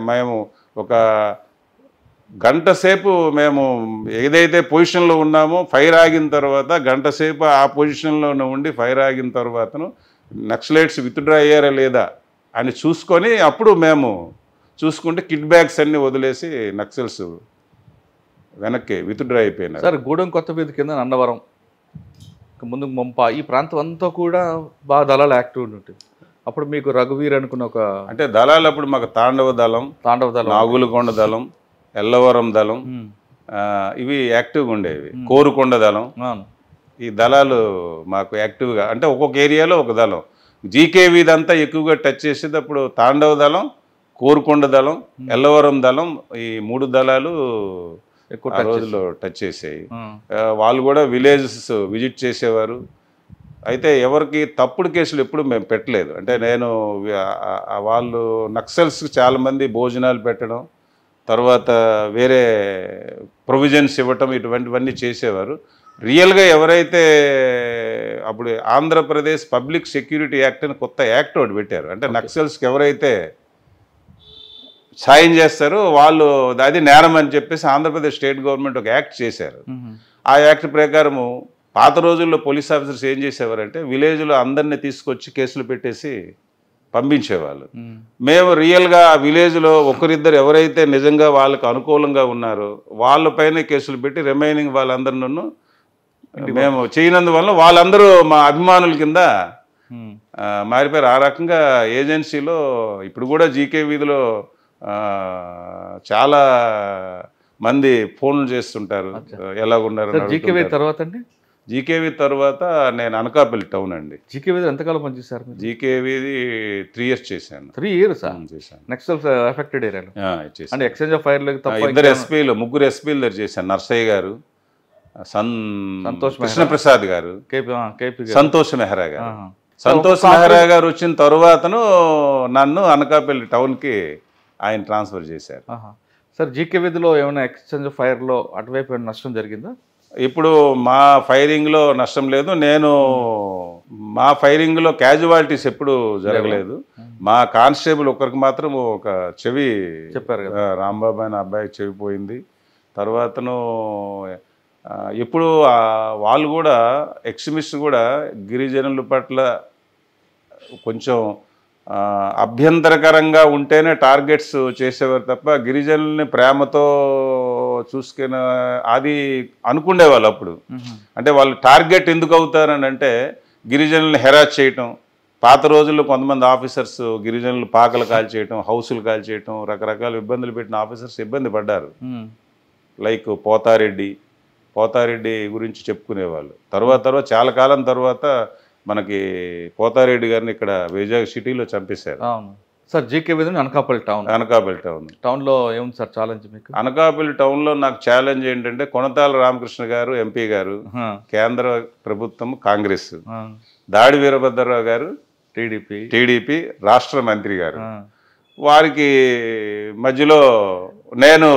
[SPEAKER 3] మేము ఒక గంట సేపు మేము ఏదైతే పొజిషన్లో ఉన్నామో ఫైర్ ఆగిన తర్వాత గంట సేపు ఆ పొజిషన్లోనే ఉండి ఫైర్ ఆగిన తర్వాతను నక్సలైట్స్ విత్డ్రా అయ్యారా లేదా అని చూసుకొని అప్పుడు మేము చూసుకుంటే కిట్ బ్యాగ్స్ అన్నీ వదిలేసి నక్సల్స్ వెనక్కి విత్డ్రా అయిపోయినారు.
[SPEAKER 2] సార్, గూడెం కొత్త వీధి కింద అన్నవరం, ముందు ముంప, ఈ ప్రాంతం అంతా కూడా బాగా దళాలు యాక్టివ్ ఉంటుంది. అప్పుడు మీకు రఘువీర్ అనుకున్న ఒక
[SPEAKER 3] అంటే దళాలు అప్పుడు మాకు తాండవ దళం, నాగులకొండ దళం, ఎల్లవరం దళం ఇవి యాక్టివ్గా ఉండేవి. కోరుకొండ దళం, ఈ దళాలు మాకు యాక్టివ్గా, అంటే ఒక్కొక్క ఏరియాలో ఒక దళం. జీకేవి ఇదంతా ఎక్కువగా టచ్ చేసేది అప్పుడు తాండవ దళం, కోరుకొండ దళం, ఎల్లవరం దళం, ఈ 3 దళాలు ఎక్కువ రోజుల్లో టచ్ చేసాయి. వాళ్ళు కూడా విలేజెస్ విజిట్ చేసేవారు. అయితే ఎవరికి తప్పుడు కేసులు ఎప్పుడు మేము పెట్టలేదు. అంటే నేను వాళ్ళు నక్సల్స్కి చాలామంది భోజనాలు పెట్టడం, తర్వాత వేరే ప్రొవిజన్స్ ఇవ్వటం, ఇటువంటివన్నీ చేసేవారు. రియల్గా ఎవరైతే అప్పుడు ఆంధ్రప్రదేశ్ పబ్లిక్ సెక్యూరిటీ యాక్ట్ అని కొత్త యాక్ట్ ఒకటి పెట్టారు. అంటే నక్సల్స్కి ఎవరైతే సాయం చేస్తారో వాళ్ళు అది నేరం అని చెప్పేసి ఆంధ్రప్రదేశ్ స్టేట్ గవర్నమెంట్ ఒక యాక్ట్ చేశారు. ఆ యాక్ట్ ప్రకారము పాత రోజుల్లో పోలీస్ ఆఫీసర్స్ ఏం చేసేవారంటే విలేజ్లో అందరినీ తీసుకొచ్చి కేసులు పెట్టేసి పంపించేవాళ్ళు. మేము రియల్గా ఆ విలేజ్లో ఒకరిద్దరు ఎవరైతే నిజంగా వాళ్ళకు అనుకూలంగా ఉన్నారో వాళ్ళపైనే కేసులు పెట్టి రిమైనింగ్ వాళ్ళందరినూ మేము చేయనందువల్ల వాళ్ళందరూ మా అభిమానుల కింద మారిపోయారు. ఆ రకంగా ఏజెన్సీలో ఇప్పుడు కూడా జీకే వీధిలో చాలా మంది ఫోన్లు చేస్తుంటారు, ఎలాగున్నారు. జీకేవి తర్వాత నేను అనకాపల్లి టౌన్ అండి.
[SPEAKER 2] జీకేవి ఎంతకాలం పనిచేశారు?
[SPEAKER 3] జీకేవిది 3 years చేశాను.
[SPEAKER 2] 3 years
[SPEAKER 3] చేశాను.
[SPEAKER 2] నక్సల్స్ ఎఫెక్టెడ్ ఏరియాలో
[SPEAKER 3] అంటే
[SPEAKER 2] ఎక్స్చేంజ్ ఆఫ్ ఫైర్.
[SPEAKER 3] 2 ఎస్పీలు 3 ఎస్పీలు దగ్గర చేశాను. నర్సయ్య గారు, సంతోష్ కృష్ణప్రసాద్ గారు, సంతోష్ మెహ్రా గారు. సంతోష్ మెహ్రా గారు వచ్చిన తర్వాతను నన్ను అనకాపల్లి టౌన్కి ఆయన ట్రాన్స్ఫర్ చేశారు.
[SPEAKER 2] సార్, జీకే వీధిలో ఏమైనా ఎక్స్చేంజ్ ఆఫ్ ఫైర్లో అటువైపు ఏమైనా నష్టం జరిగిందా?
[SPEAKER 3] ఇప్పుడు మా ఫైరింగ్లో నష్టం లేదు. మా ఫైరింగ్లో క్యాజువాలిటీస్ ఎప్పుడు జరగలేదు. మా కానిస్టేబుల్ ఒకరికి మాత్రం ఒక చెవి
[SPEAKER 2] చెప్పారు కదా,
[SPEAKER 3] రాంబాబు అనే అబ్బాయి చెవి పోయింది. తర్వాతను ఎప్పుడు వాళ్ళు కూడా ఎక్స్ట్రీమిస్ట్ కూడా గిరిజనుల పట్ల కొంచెం అభ్యంతరకరంగా ఉంటేనే టార్గెట్స్ చేసేవారు తప్ప గిరిజనుల్ని ప్రేమతో చూసుకునే అది అనుకునేవాళ్ళు అప్పుడు. అంటే వాళ్ళు టార్గెట్ ఎందుకు అవుతారని అంటే గిరిజనుల్ని హెరాస్ చేయటం. పాత రోజుల్లో కొంతమంది ఆఫీసర్స్ గిరిజనులు పాకలు కాల్చేయటం, హౌసులు కాల్చేయటం, రకరకాల ఇబ్బందులు పెట్టిన ఆఫీసర్స్ ఇబ్బంది పడ్డారు. లైక్ పోతారెడ్డి గురించి చెప్పుకునేవాళ్ళు. తర్వాత చాలా కాలం తర్వాత మనకి పోతారెడ్డి గారిని ఇక్కడ వైజాగ్ సిటీలో చంపేశారు.
[SPEAKER 2] అవును సార్. జీకే విధంగా అనకాపల్లి టౌన్.
[SPEAKER 3] అనకాపల్లి టౌన్.
[SPEAKER 2] టౌన్లో ఏముంది సార్ ఛాలెంజ్ మీకు?
[SPEAKER 3] అనకాపల్లి టౌన్లో నాకు ఛాలెంజ్ ఏంటంటే కొనతాల రామకృష్ణ గారు ఎంపీ గారు, కేంద్ర ప్రభుత్వం కాంగ్రెస్, దాడి వీరభద్రరావు గారు టీడీపీ రాష్ట్ర మంత్రి గారు, వారికి మధ్యలో నేను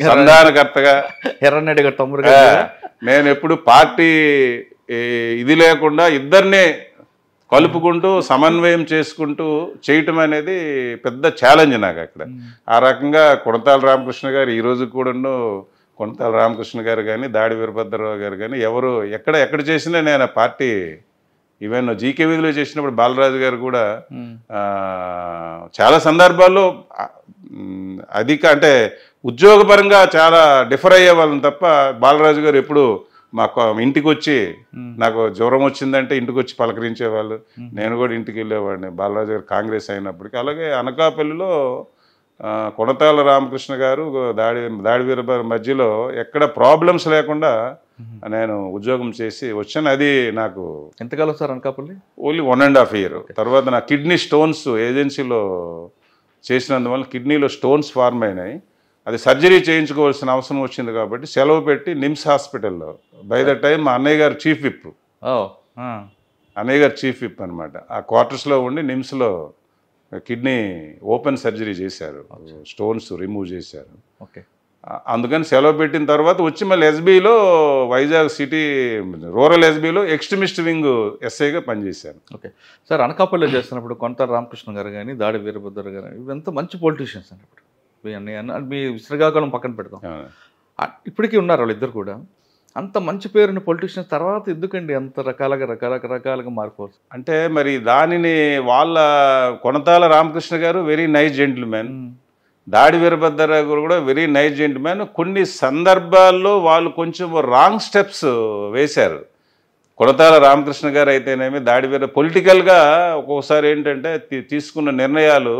[SPEAKER 3] సంధానకర్తగా
[SPEAKER 2] ఎర్రన్నెడ్డి గారు తమ్ముడు
[SPEAKER 3] నేను ఎప్పుడు పార్టీ ఇది లేకుండా ఇద్దరినే కలుపుకుంటూ సమన్వయం చేసుకుంటూ చేయటం అనేది పెద్ద ఛాలెంజ్ నాకు అక్కడ. ఆ రకంగా కొనతాల రామకృష్ణ గారు ఈ రోజు కూడాను, కొనతాల రామకృష్ణ గారు కానీ దాడి వీరభద్రరావు గారు కానీ ఎవరు ఎక్కడ చేసినా నేను పార్టీ ఈవెన్ జీకే వీధిలో చేసినప్పుడు బాలరాజు గారు కూడా చాలా సందర్భాల్లో అంటే ఉద్యోగపరంగా చాలా డిఫర్ అయ్యే వాళ్ళని తప్ప బాలరాజు గారు ఎప్పుడు మాకు ఇంటికి వచ్చి నాకు జ్వరం వచ్చిందంటే ఇంటికి వచ్చి పలకరించేవాళ్ళు. నేను కూడా ఇంటికి వెళ్ళేవాడిని బాలరాజు గారు కాంగ్రెస్ అయినప్పటికీ. అలాగే అనకాపల్లిలో కొనతాల రామకృష్ణ గారు దాడి వీరభద్ర మధ్యలో ఎక్కడ ప్రాబ్లమ్స్ లేకుండా నేను ఉద్యోగం చేసి వచ్చాను. అది నాకు
[SPEAKER 2] ఎంతకాలం సార్ అనకాపల్లి?
[SPEAKER 3] Only 1.5 years. తర్వాత నా కిడ్నీ స్టోన్స్ ఏజెన్సీలో చేసినందువల్ల కిడ్నీలో స్టోన్స్ ఫార్మ్ అయినాయి. అది సర్జరీ చేయించుకోవాల్సిన అవసరం వచ్చింది కాబట్టి సెలవు పెట్టి నిమ్స్ హాస్పిటల్లో బై ద టైం మా అన్నయ్య గారు చీఫ్ విప్, అన్నయ్య గారు చీఫ్ విప్ అనమాట, ఆ క్వార్టర్స్లో ఉండి నిమ్స్లో కిడ్నీ ఓపెన్ సర్జరీ చేశారు, స్టోన్స్ రిమూవ్ చేశారు.
[SPEAKER 2] ఓకే.
[SPEAKER 3] అందుకని సెలవు పెట్టిన తర్వాత వచ్చి మళ్ళీ ఎస్బీలో వైజాగ్ సిటీ రూరల్ ఎస్బీలో ఎక్స్ట్రీమిస్ట్ వింగ్ ఎస్ఐగా పనిచేశాను.
[SPEAKER 2] Okay sir. అనకాపల్లిలో చేస్తున్నప్పుడు కొనతాల రామకృష్ణ గారు కానీ దాడి వీరభద్ర గారు ఇవంతా మంచి పొలిటీషియన్స్ అని ఇప్పుడు మీ శ్రీకాకుళం పక్కన పెడతాం, ఇప్పటికీ ఉన్నారు వాళ్ళిద్దరు కూడా. అంత మంచి పేరున్న పొలిటీషియన్స్ తర్వాత ఎందుకండి అంత రకాలుగా మారిపోవచ్చు?
[SPEAKER 3] అంటే మరి దానిని వాళ్ళ కొనతాల రామకృష్ణ గారు వెరీ నైస్ జెంటిల్మెన్, దాడి వీరభద్రరావు గారు కూడా వెరీ నైస్ జెంటిల్మెన్. కొన్ని సందర్భాల్లో వాళ్ళు కొంచెం రాంగ్ స్టెప్స్ వేశారు. కొనతాల రామకృష్ణ గారు అయితేనేమి దాడి పొలిటికల్గా ఒక్కొక్కసారి ఏంటంటే తీసుకున్న నిర్ణయాలు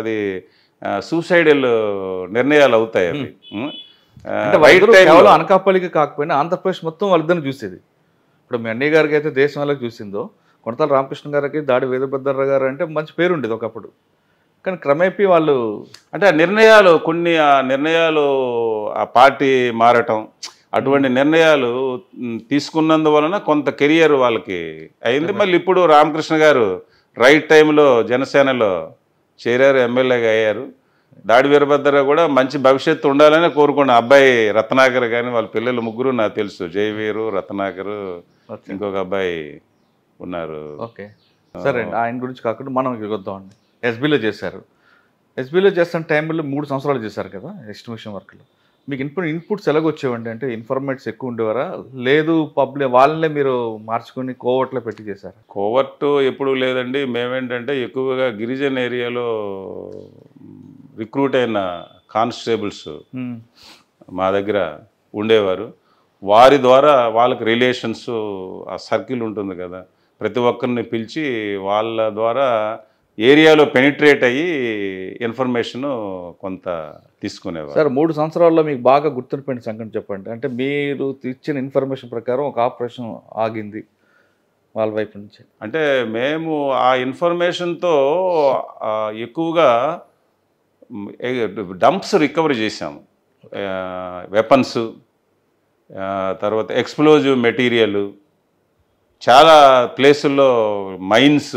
[SPEAKER 3] అది సూసైడల్ నిర్ణయాలు అవుతాయి అవి.
[SPEAKER 2] కేవలం అనకాపల్లికి కాకపోయినా ఆంధ్రప్రదేశ్ మొత్తం వాళ్ళిద్దరిని చూసేది. ఇప్పుడు మీ అన్నయ్య గారికి అయితే దేశం వాళ్ళకి చూసిందో, కొనతాల రామకృష్ణ గారికి దాడి వీరభద్రరావు గారు అంటే మంచి పేరు ఉండేది ఒకప్పుడు. కానీ క్రమేపీ వాళ్ళు
[SPEAKER 3] అంటే కొన్ని నిర్ణయాలు ఆ పార్టీ మారటం అటువంటి నిర్ణయాలు తీసుకున్నందువలన కొంత కెరియర్ వాళ్ళకి అయింది. మళ్ళీ ఇప్పుడు రామకృష్ణ గారు రైట్ టైంలో జనసేనలో చేరారు, ఎమ్మెల్యేగా అయ్యారు. దాడి వీరభద్రరావు కూడా మంచి భవిష్యత్తు ఉండాలని కోరుకున్న అబ్బాయి రత్నాకర్ కానీ వాళ్ళ పిల్లలు ముగ్గురు నాకు తెలుసు, జయవీరు, రత్నాకరు, ఇంకొక అబ్బాయి ఉన్నారు.
[SPEAKER 2] ఓకే సరే, ఆయన గురించి కాకుండా మనం వద్దామండి. ఎస్బీలో చేశారు. ఎస్బీలో చేస్తున్న టైంలో 3 సంవత్సరాలు చేశారు కదా ఎస్టిమేషన్ వర్క్లో. మీకు ఇన్పుట్స్ ఎలాగొచ్చేవండి? అంటే ఇన్ఫర్మేట్స్ ఎక్కువ ఉండేవారా, లేదు పబ్లిక్ వాళ్ళనే మీరు మార్చుకొని కోవర్ట్లో పెట్టి చేశారు?
[SPEAKER 3] కోవర్ట్ ఎప్పుడు లేదండి. మేమేంటంటే ఎక్కువగా గిరిజన ఏరియాలో రిక్రూట్ అయిన కానిస్టేబుల్స్ మా దగ్గర ఉండేవారు. వారి ద్వారా వాళ్ళకి రిలేషన్స్, ఆ సర్కిల్ ఉంటుంది కదా, ప్రతి ఒక్కరిని పిలిచి వాళ్ళ ద్వారా ఏరియాలో పెనిట్రేట్ అయ్యి ఇన్ఫర్మేషన్ కొంత తీసుకునేవారు.
[SPEAKER 2] సార్ 3 సంవత్సరాల్లో మీకు బాగా గుర్తుండిపోయిన సంగతి చెప్పండి. అంటే మీరు ఇచ్చిన ఇన్ఫర్మేషన్ ప్రకారం ఒక ఆపరేషన్ ఆగింది వాళ్ళ వైపు నుంచి.
[SPEAKER 3] అంటే మేము ఆ ఇన్ఫర్మేషన్తో ఎక్కువగా డంప్స్ రికవరీ చేసాము, వెపన్స్, తర్వాత ఎక్స్ప్లోజివ్ మెటీరియల్, చాలా ప్లేసుల్లో మైన్స్,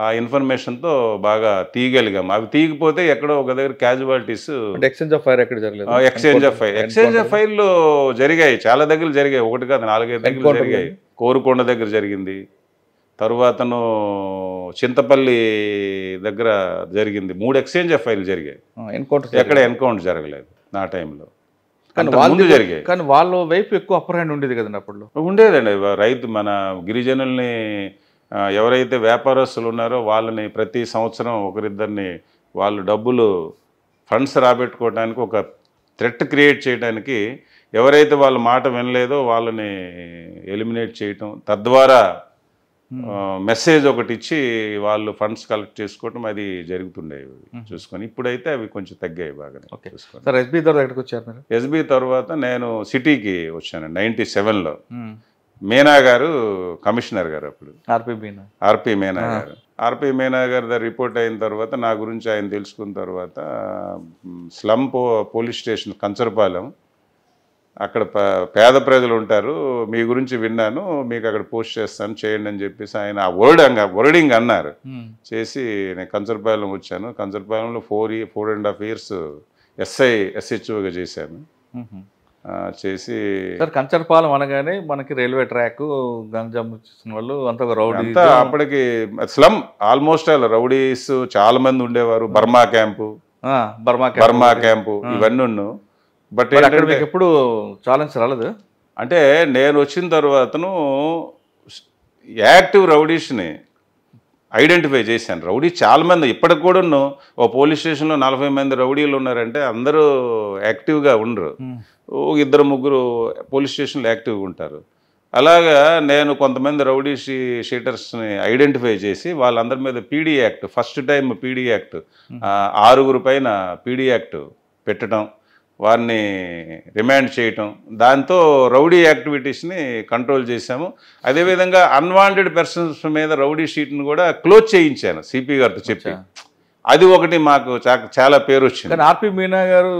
[SPEAKER 3] ఆ ఇన్ఫర్మేషన్తో బాగా తీయగలిగాం. అవి తీయకపోతే ఎక్కడో ఒక దగ్గర క్యాజువాలిటీస్.
[SPEAKER 2] ఎక్స్చేంజ్ ఆఫ్ ఫైర్ ఎక్కడ జరగలేదు?
[SPEAKER 3] ఎక్స్చేంజ్ ఆఫ్ ఫైర్లు జరిగాయి, చాలా దగ్గర జరిగాయి, 1 కాదు 4-5 దగ్గర జరిగాయి. కోరుకొండ దగ్గర జరిగింది, తరువాతను చింతపల్లి దగ్గర జరిగింది. 3 ఎక్స్చేంజ్ ఆఫ్ ఫైర్లు జరిగాయి, ఎక్కడ ఎన్కౌంటర్ జరగలేదు నా టైంలో. జరిగాయి
[SPEAKER 2] కానీ వాళ్ళ వైపు ఎక్కువ అప్పర్ హ్యాండ్ ఉండేది కదండి అప్పుడు.
[SPEAKER 3] ఉండేదండి. రైతు మన గిరిజనుల్ని ఎవరైతే వ్యాపారస్తులు ఉన్నారో వాళ్ళని ప్రతి సంవత్సరం ఒకరిద్దరిని వాళ్ళు డబ్బులు ఫండ్స్ రాబెట్టుకోవడానికి, ఒక థ్రెట్ క్రియేట్ చేయడానికి ఎవరైతే వాళ్ళ మాట వినలేదో వాళ్ళని ఎలిమినేట్ చేయటం, తద్వారా మెసేజ్ ఒకటి ఇచ్చి వాళ్ళు ఫండ్స్ కలెక్ట్ చేసుకోవటం అది జరుగుతుండేవి చూసుకొని. ఇప్పుడైతే అవి కొంచెం తగ్గాయి బాగానే.
[SPEAKER 2] సార్ ఎస్బీ తర్వాత ఎక్కడికి వచ్చారు మీరు?
[SPEAKER 3] ఎస్బీ తర్వాత నేను సిటీకి వచ్చాను 97లో. మీనా గారు కమిషనర్ గారు అప్పుడు,
[SPEAKER 2] ఆర్పి
[SPEAKER 3] మీనా గారు. ఆర్పి మీనా గారి దగ్గర రిపోర్ట్ అయిన తర్వాత నా గురించి ఆయన తెలుసుకున్న తర్వాత స్లమ్ పోలీస్ స్టేషన్ కంచరపాలెం, అక్కడ పేద ప్రజలు ఉంటారు, మీ గురించి విన్నాను, మీకు అక్కడ పోస్ట్ చేస్తాను, చేయండి అని చెప్పేసి ఆయన ఆ వర్డింగ్ అన్నారు. చేసి నేను కంచరపాలెం వచ్చాను. కంచరపాలెంలో 4.5 years SHOగా చేశాను. చేసి
[SPEAKER 2] కంచరపాలెం అనగానే మనకి రైల్వే ట్రాక్, గంజాం వాళ్ళు అంత రౌడీ
[SPEAKER 3] అంతా అప్పటికి స్లమ్ ఆల్మోస్ట్ రౌడీస్ చాలా మంది ఉండేవారు. బర్మా క్యాంపు ఇవన్నీ ఉన్నావు. బట్
[SPEAKER 2] ఎప్పుడు ఛాలెంజ్ రాలేదు.
[SPEAKER 3] అంటే నేను వచ్చిన తర్వాతను యాక్టివ్ రౌడీస్ని ఐడెంటిఫై చేశాను. రౌడీ చాలా మంది ఇప్పటికి కూడా ఓ పోలీస్ స్టేషన్లో 40 మంది రౌడీలు ఉన్నారంటే అందరూ యాక్టివ్గా ఉండరు. 2-3 పోలీస్ స్టేషన్లో యాక్టివ్గా ఉంటారు. అలాగా నేను కొంతమంది రౌడీ షీటర్స్ని ఐడెంటిఫై చేసి వాళ్ళందరి మీద PD act, first time PD act 6 పైన పీడీ యాక్ట్ పెట్టడం, వారిని రిమాండ్ చేయటం, దాంతో రౌడీ యాక్టివిటీస్ని కంట్రోల్ చేశాము. అదేవిధంగా అన్వాంటెడ్ పర్సన్స్ మీద రౌడీ షీట్ని కూడా క్లోజ్ చేయించాను సిపి గారితో చెప్పి. అది ఒకటి మాకు చాలా పేరు వచ్చింది.
[SPEAKER 2] కానీ ఆర్పి మీనా గారు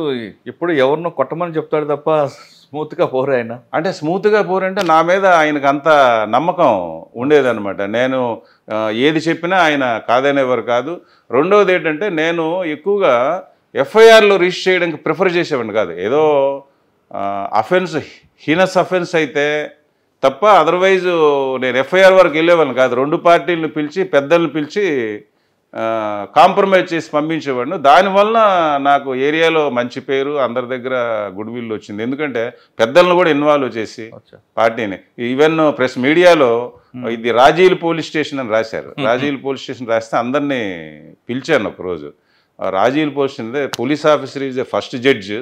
[SPEAKER 2] ఇప్పుడు ఎవరినో కొట్టమని చెప్తాడు తప్ప స్మూత్గా పోరు ఆయన.
[SPEAKER 3] అంటే స్మూత్గా పోరంటే నా మీద ఆయనకు అంత నమ్మకం ఉండేదన్నమాట. నేను ఏది చెప్పినా ఆయన కాదనేవారు కాదు. రెండవది ఏంటంటే నేను ఎక్కువగా ఎఫ్ఐఆర్లో రిజిస్టర్ చేయడానికి ప్రిఫర్ చేసేవాడిని కాదు. ఏదో హీనస్ అఫెన్స్ అయితే తప్ప అదర్వైజ్ నేను ఎఫ్ఐఆర్ వరకు వెళ్ళేవాడిని కాదు. 2 పార్టీలను పిలిచి, పెద్దలను పిలిచి కాంప్రమైజ్ చేసి పంపించేవాడిని. దానివల్ల నాకు ఏరియాలో మంచి పేరు, అందరి దగ్గర గుడ్ విల్ వచ్చింది. ఎందుకంటే పెద్దలను కూడా ఇన్వాల్వ్ చేసి పార్టీని, ఈవెన్ ప్రెస్ మీడియాలో ఇది రాజీల్ పోలీస్ స్టేషన్ అని రాశారు. రాజీల్ పోలీస్ స్టేషన్ రాస్తే అందరినీ పిలిచాను ఒకరోజు. Rajiv post police officer is a first judge.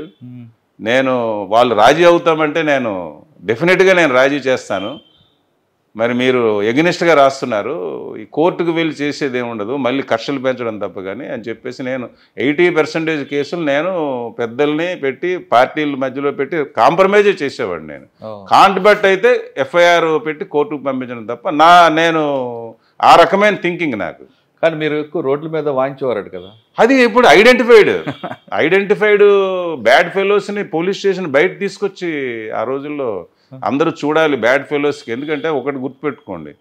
[SPEAKER 3] నేను వాళ్ళు రాజీ అవుతామంటే నేను డెఫినెట్గా నేను రాజీ చేస్తాను. మరి మీరు ఎగ్నిస్ట్గా రాస్తున్నారు, ఈ కోర్టుకు వెళ్ళి చేసేది ఏముండదు, మళ్ళీ కక్షలు పెంచడం తప్ప కానీ అని చెప్పేసి నేను 80% కేసులు నేను పెద్దల్ని పెట్టి పార్టీల మధ్యలో పెట్టి కాంప్రమైజే చేసేవాడిని. నేను కాంట్బట్ అయితే ఎఫ్ఐఆర్ పెట్టి కోర్టుకు పంపించడం తప్ప నేను ఆ రకమైన థింకింగ్ నాకు.
[SPEAKER 2] కానీ మీరు ఎక్కువ రోడ్ల మీద వాయించేవారట కదా.
[SPEAKER 3] అది ఇప్పుడు ఐడెంటిఫైడ్ బ్యాడ్ ఫెలోస్ని పోలీస్ స్టేషన్ బయట తీసుకొచ్చి ఆ రోజుల్లో అందరూ చూడాలి బ్యాడ్ ఫెలోస్కి. ఎందుకంటే ఒకటి గుర్తుపెట్టుకోండి,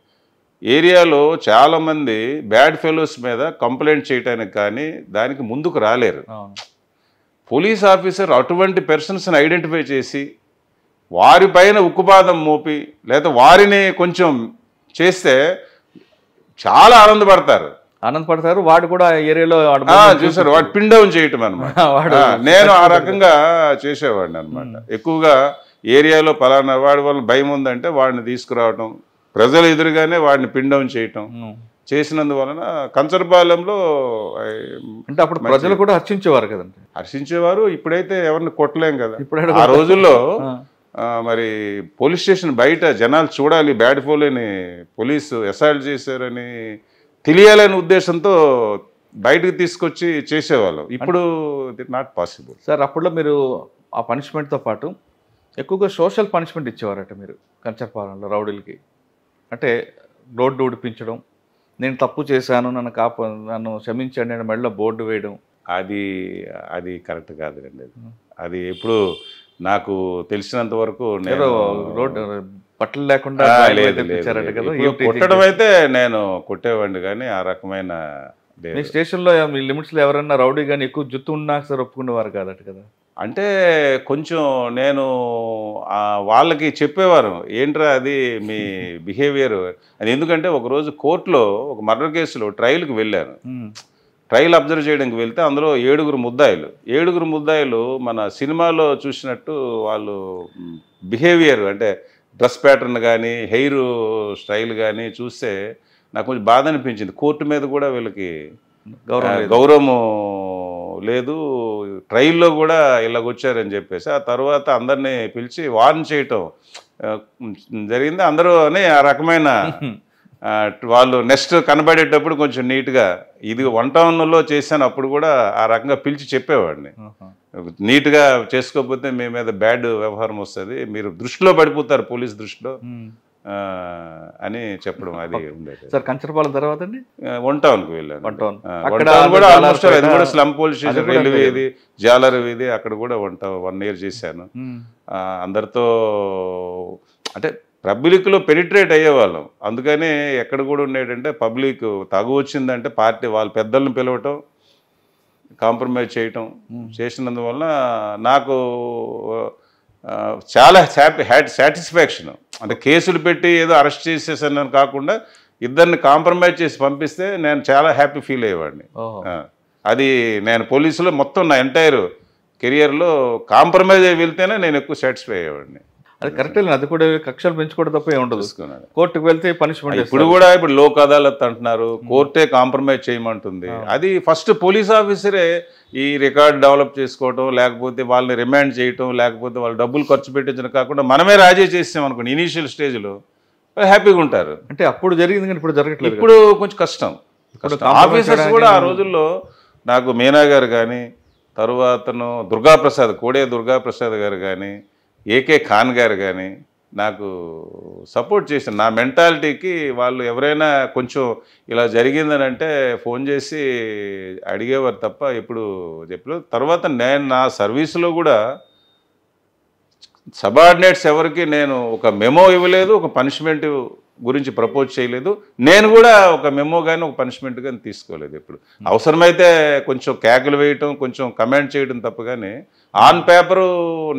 [SPEAKER 3] ఏరియాలో చాలామంది బ్యాడ్ ఫెలోస్ మీద కంప్లైంట్ చేయడానికి కానీ దానికి ముందుకు రాలేరు. పోలీస్ ఆఫీసర్ అటువంటి పర్సన్స్ని ఐడెంటిఫై చేసి వారిపైన ఉక్కుపాదం మోపి లేదా వారిని కొంచెం చేస్తే చాలా ఆనందపడతారు.
[SPEAKER 2] వాడు కూడా ఏరియాలో
[SPEAKER 3] చూసారు, వాడు పిన్ డౌన్ చేయటం అనమాట. నేను ఆ రకంగా చేసేవాడిని అనమాట. ఎక్కువగా ఏరియాలో పలానా వాడి వల్ల భయం ఉందంటే వాడిని తీసుకురావటం, ప్రజల ఎదురుగానే వాడిని పిన్ డౌన్ చేయటం చేసినందువలన కంచరపాలెంలో
[SPEAKER 2] అంటే అప్పుడు ప్రజలు కూడా హర్షించేవారు కదండి.
[SPEAKER 3] హర్షించేవారు. ఇప్పుడైతే ఎవరిని కొట్టలేం కదా. ఆ రోజుల్లో మరి పోలీస్ స్టేషన్ బయట జనాలు చూడాలి బ్యాడ్ ఫోలోని పోలీసు అసాల్ట్ చేశారని తెలియాలనే ఉద్దేశంతో బయటకు తీసుకొచ్చి చేసేవాళ్ళం. ఇప్పుడు ఇట్ నాట్ పాసిబుల్.
[SPEAKER 2] సార్ అప్పట్లో మీరు ఆ పనిష్మెంట్తో పాటు ఎక్కువగా సోషల్ పనిష్మెంట్ ఇచ్చేవారట మీరు కంచరపాలెంలో రౌడీలకి. అంటే రోడ్డు ఉడిపించడం, నేను తప్పు చేశాను, నన్ను క్షమించండి అని మెడలో బోర్డు వేయడం,
[SPEAKER 3] అది కరెక్ట్ కాదులేండి. అది ఎప్పుడు నాకు తెలిసినంత వరకు నేను
[SPEAKER 2] రోడ్డు బట్టలు లేకుండా
[SPEAKER 3] కొట్టడం అయితే నేను కొట్టేవాడిని, కానీ ఆ రకమైన
[SPEAKER 2] మీ స్టేషన్లో మీ లిమిట్స్లో ఎవరైనా రౌడీ కానీ ఎక్కువ జుత్తు ఉన్నా సార్ ఒప్పుకునేవారు కాదట కదా.
[SPEAKER 3] అంటే కొంచెం నేను వాళ్ళకి చెప్పేవారు, ఏంట్రా అది మీ బిహేవియర్ అని. ఎందుకంటే ఒకరోజు కోర్టులో ఒక మర్డర్ కేసులో ట్రయల్కి వెళ్ళాను. ట్రయల్ అబ్జర్వ్ చేయడానికి వెళ్తే అందులో 7 ముద్దాయిలు మన సినిమాలో చూసినట్టు వాళ్ళు బిహేవియర్ అంటే డ్రెస్ ప్యాటర్న్ కానీ హెయిర్ స్టైల్ కానీ చూస్తే నాకు కొంచెం బాధ అనిపించింది. కోర్టు మీద కూడా వీళ్ళకి గౌరవం లేదు, ట్రయల్లో కూడా ఇలాగొచ్చారని చెప్పేసి ఆ తర్వాత అందరినీ పిలిచి వార్న్ చేయటం జరిగింది. అందరూ అని ఆ రకమైన వాళ్ళు నెక్స్ట్ కనబడేటప్పుడు కొంచెం నీట్గా ఇది 1 టౌన్లో చేశాను, అప్పుడు కూడా ఆ రకంగా పిలిచి చెప్పేవాడిని, నీట్గా చేసుకోకపోతే మీ మీద బ్యాడ్ వ్యవహారం వస్తుంది, మీరు దృష్టిలో పడిపోతారు పోలీస్ దృష్టిలో అని చెప్పడం అది ఉండేది.
[SPEAKER 2] సార్ కంచరపాలెం తర్వాత అండి
[SPEAKER 3] వన్ టౌన్కి వెళ్ళాను.
[SPEAKER 2] వన్ టౌన్
[SPEAKER 3] అక్కడ కూడా ఆల్మోస్ట్ అది కూడా స్లమ్ పోలీస్ స్టేషన్, రైలు వీధి, జాలర్ వీధి, అక్కడ కూడా 1 year చేశాను. అందరితో అంటే పబ్లిక్లో పెనిట్రేట్ అయ్యేవాళ్ళం. అందుకని ఎక్కడ కూడా ఉండేటంటే పబ్లిక్ తగు వచ్చిందంటే పార్టీ వాళ్ళ పెద్దలను పిలవటం, కాంప్రమైజ్ చేయటం చేసినందువల్ల నాకు చాలా సాటిస్ఫాక్షన్. అంటే కేసులు పెట్టి ఏదో అరెస్ట్ చేసేసాను కాకుండా ఇద్దరిని కాంప్రమైజ్ చేసి పంపిస్తే నేను చాలా హ్యాపీ ఫీల్ అయ్యేవాడిని. అది నేను పోలీసులో మొత్తం నా ఎంటైర్ కెరియర్లో కాంప్రమైజ్ అయ్యి వెళ్తేనే నేను ఎక్కువ సాటిస్ఫై అయ్యేవాడిని.
[SPEAKER 2] అది కరెక్టే, అది కూడా కక్షలు పెంచుకోవడం తప్ప ఏముండదు. కోర్టుకు వెళ్తే పనిష్మెంట్.
[SPEAKER 3] ఇప్పుడు లోక్ అదాలత్ అంటున్నారు, కోర్టే కాంప్రమైజ్ చేయమంటుంది. అది ఫస్ట్ పోలీస్ ఆఫీసరే ఈ రికార్డ్ డెవలప్ చేసుకోవటం, లేకపోతే వాళ్ళని రిమాండ్ చేయటం, లేకపోతే వాళ్ళు డబ్బులు ఖర్చు పెట్టించడం కాకుండా మనమే రాజీ చేసాం అనుకోండి ఇనీషియల్ స్టేజ్లో హ్యాపీగా ఉంటారు.
[SPEAKER 2] అంటే అప్పుడు జరిగింది కానీ ఇప్పుడు జరగట్లేదు.
[SPEAKER 3] ఇప్పుడు కొంచెం కష్టం. ఆఫీసర్స్ కూడా ఆ రోజుల్లో నాకు మీనా గారు కానీ, తరువాతను దుర్గాప్రసాద్, కోడే దుర్గాప్రసాద్ గారు కానీ, ఏకే ఖాన్ గారు కానీ నాకు సపోర్ట్ చేశారు. నా మెంటాలిటీకి వాళ్ళు ఎవరైనా కొంచెం ఇలా జరిగిందని అంటే ఫోన్ చేసి అడిగేవారు తప్ప ఎప్పుడు చెప్పలేదు. తర్వాత నేను నా సర్వీసులో కూడా సబార్డినేట్స్ ఎవరికి నేను ఒక మెమో ఇవ్వలేదు, ఒక పనిష్మెంట్ గురించి ప్రపోజ్ చేయలేదు. నేను కూడా ఒక మెమో కానీ ఒక పనిష్మెంట్ కానీ తీసుకోలేదు. ఇప్పుడు అవసరమైతే కొంచెం కేకలు వేయటం, కొంచెం కమెంట్ చేయడం తప్ప కానీ ఆన్ పేపరు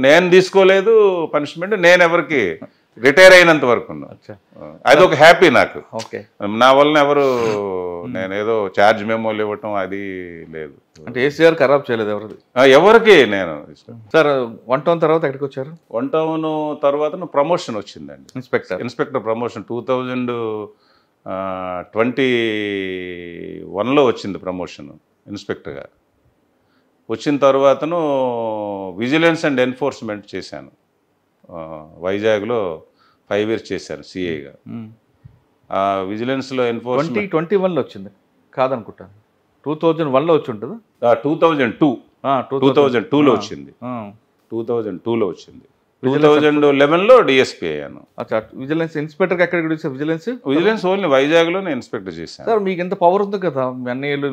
[SPEAKER 3] నేను తీసుకోలేదు పనిష్మెంట్. నేను ఎవరికి రిటైర్ అయినంత వరకు అది ఒక హ్యాపీ నాకు. నా వలన ఎవరు నేనేదో ఛార్జ్ మెమోలు ఇవ్వటం అది లేదు.
[SPEAKER 2] అంటే ఏసీఆర్ ఖరాబ్ చేయలేదు
[SPEAKER 3] ఎవరికి నేను.
[SPEAKER 2] సార్ 1 town తర్వాత ఎక్కడికి వచ్చారు?
[SPEAKER 3] 1 town తర్వాత ప్రమోషన్ వచ్చిందండి. ఇన్స్పెక్టర్ ప్రమోషన్ 2021లో వచ్చింది ప్రమోషన్ ఇన్స్పెక్టర్గా. వచ్చిన తర్వాతను విజిలెన్స్ అండ్ ఎన్ఫోర్స్మెంట్ చేశాను. వైజాగ్లో 5 years చేశాను సిఐగా. విజిలెన్స్లో ఎన్ఫోర్స్మెంట్
[SPEAKER 2] 2021లో వచ్చింది కాదనుకుంటాను. 2001లో వచ్చి ఉంటుంది.
[SPEAKER 3] 2002లో వచ్చింది. 2002లో వచ్చింది. 2011లో డిఎస్పీ అయ్యాను.
[SPEAKER 2] విజిలెన్స్ ఇన్స్పెక్టర్ ఎక్కడ?
[SPEAKER 3] విజిలెన్స్ ఓన్లీ వైజాగ్లోనే ఇన్స్పెక్టర్ చేశాను.
[SPEAKER 2] సార్ మీకు ఎంత పవర్ ఉంది కదా, మీ అన్నయ్యలు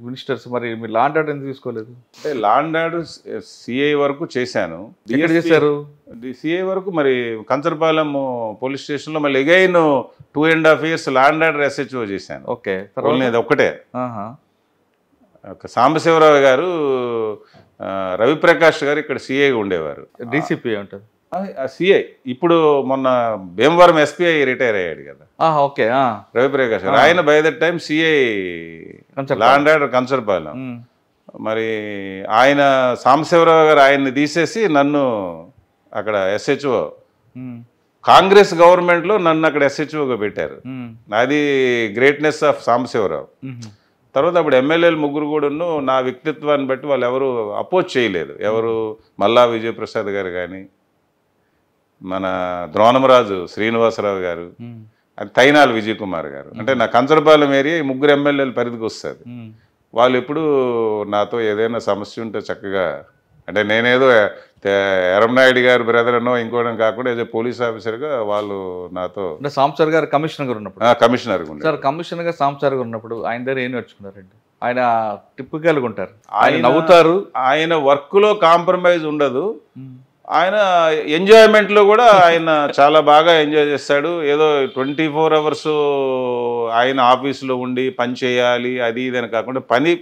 [SPEAKER 2] మినిస్టర్స్, మరి మీరు లా అండ్ ఆర్డర్ ఎందుకు తీసుకోలేదు?
[SPEAKER 3] అంటే లా అండ్ ఆర్డర్ సిఐ వరకు చేశాను.
[SPEAKER 2] ఎక్కడ చేశారు?
[SPEAKER 3] సిఐ వరకు మరి కంచరపాలెం పోలీస్ స్టేషన్లో మళ్ళీ again 2.5 years law and order SHO చేశాను.
[SPEAKER 2] ఓకే,
[SPEAKER 3] అది ఒక్కటే. సాంబశివరావు గారు, రవిప్రకాష్ గారు ఇక్కడ సిఐగా ఉండేవారు.
[SPEAKER 2] డీసీపీ ఉంటుంది
[SPEAKER 3] సిఐ. ఇప్పుడు మొన్న భీమవరం ఎస్పీఐ రిటైర్ అయ్యాడు కదా.
[SPEAKER 2] ఓకే,
[SPEAKER 3] రవిప్రకాష్ గారు. ఆయన by that time CI law and order Kancharapalem. మరి ఆయన సాంబశివరావు గారు ఆయన్ని తీసేసి నన్ను అక్కడ ఎస్హెచ్ఓ, కాంగ్రెస్ గవర్నమెంట్లో నన్ను అక్కడ ఎస్హెచ్ఓగా పెట్టారు. అది గ్రేట్నెస్ ఆఫ్ సాంబశివరావు. తర్వాత అప్పుడు ఎమ్మెల్యేలు 3 కూడాను నా వ్యక్తిత్వాన్ని బట్టి వాళ్ళు ఎవరు అపోజ్ చేయలేదు. ఎవరు మల్లా విజయప్రసాద్ గారు కానీ, మన ద్రోణమరాజు శ్రీనివాసరావు గారు, తైనాల్ విజయ్ కుమార్ గారు. అంటే నా కంచరపాలెం ఏరియా 3 ఎమ్మెల్యేల పరిధికి వస్తుంది. వాళ్ళు ఎప్పుడు నాతో ఏదైనా సమస్య ఉంటే చక్కగా, అంటే నేనేదో ఎర్రంనాయుడు గారు బ్రదర్ అనో ఇంకోవడం కాకుండా ఏదో పోలీస్ ఆఫీసర్గా వాళ్ళు నాతో.
[SPEAKER 2] సాంబశివరావు గారు కమిషనర్ గారు ఉన్నప్పుడు,
[SPEAKER 3] సార్
[SPEAKER 2] కమిషనర్గా సాంబశివరావు గారు ఉన్నప్పుడు ఆయన దగ్గర ఏం నేర్చుకున్నారండి? ఆయన టిపికల్గా ఉంటారు, ఆయన నవ్వుతారు,
[SPEAKER 3] ఆయన వర్క్లో కాంప్రమైజ్ ఉండదు. ఆయన ఎంజాయ్మెంట్లో కూడా ఆయన చాలా బాగా ఎంజాయ్ చేస్తాడు. ఏదో 24 hours ఆయన ఆఫీసులో ఉండి పని చేయాలి అది ఇది అని కాకుండా పని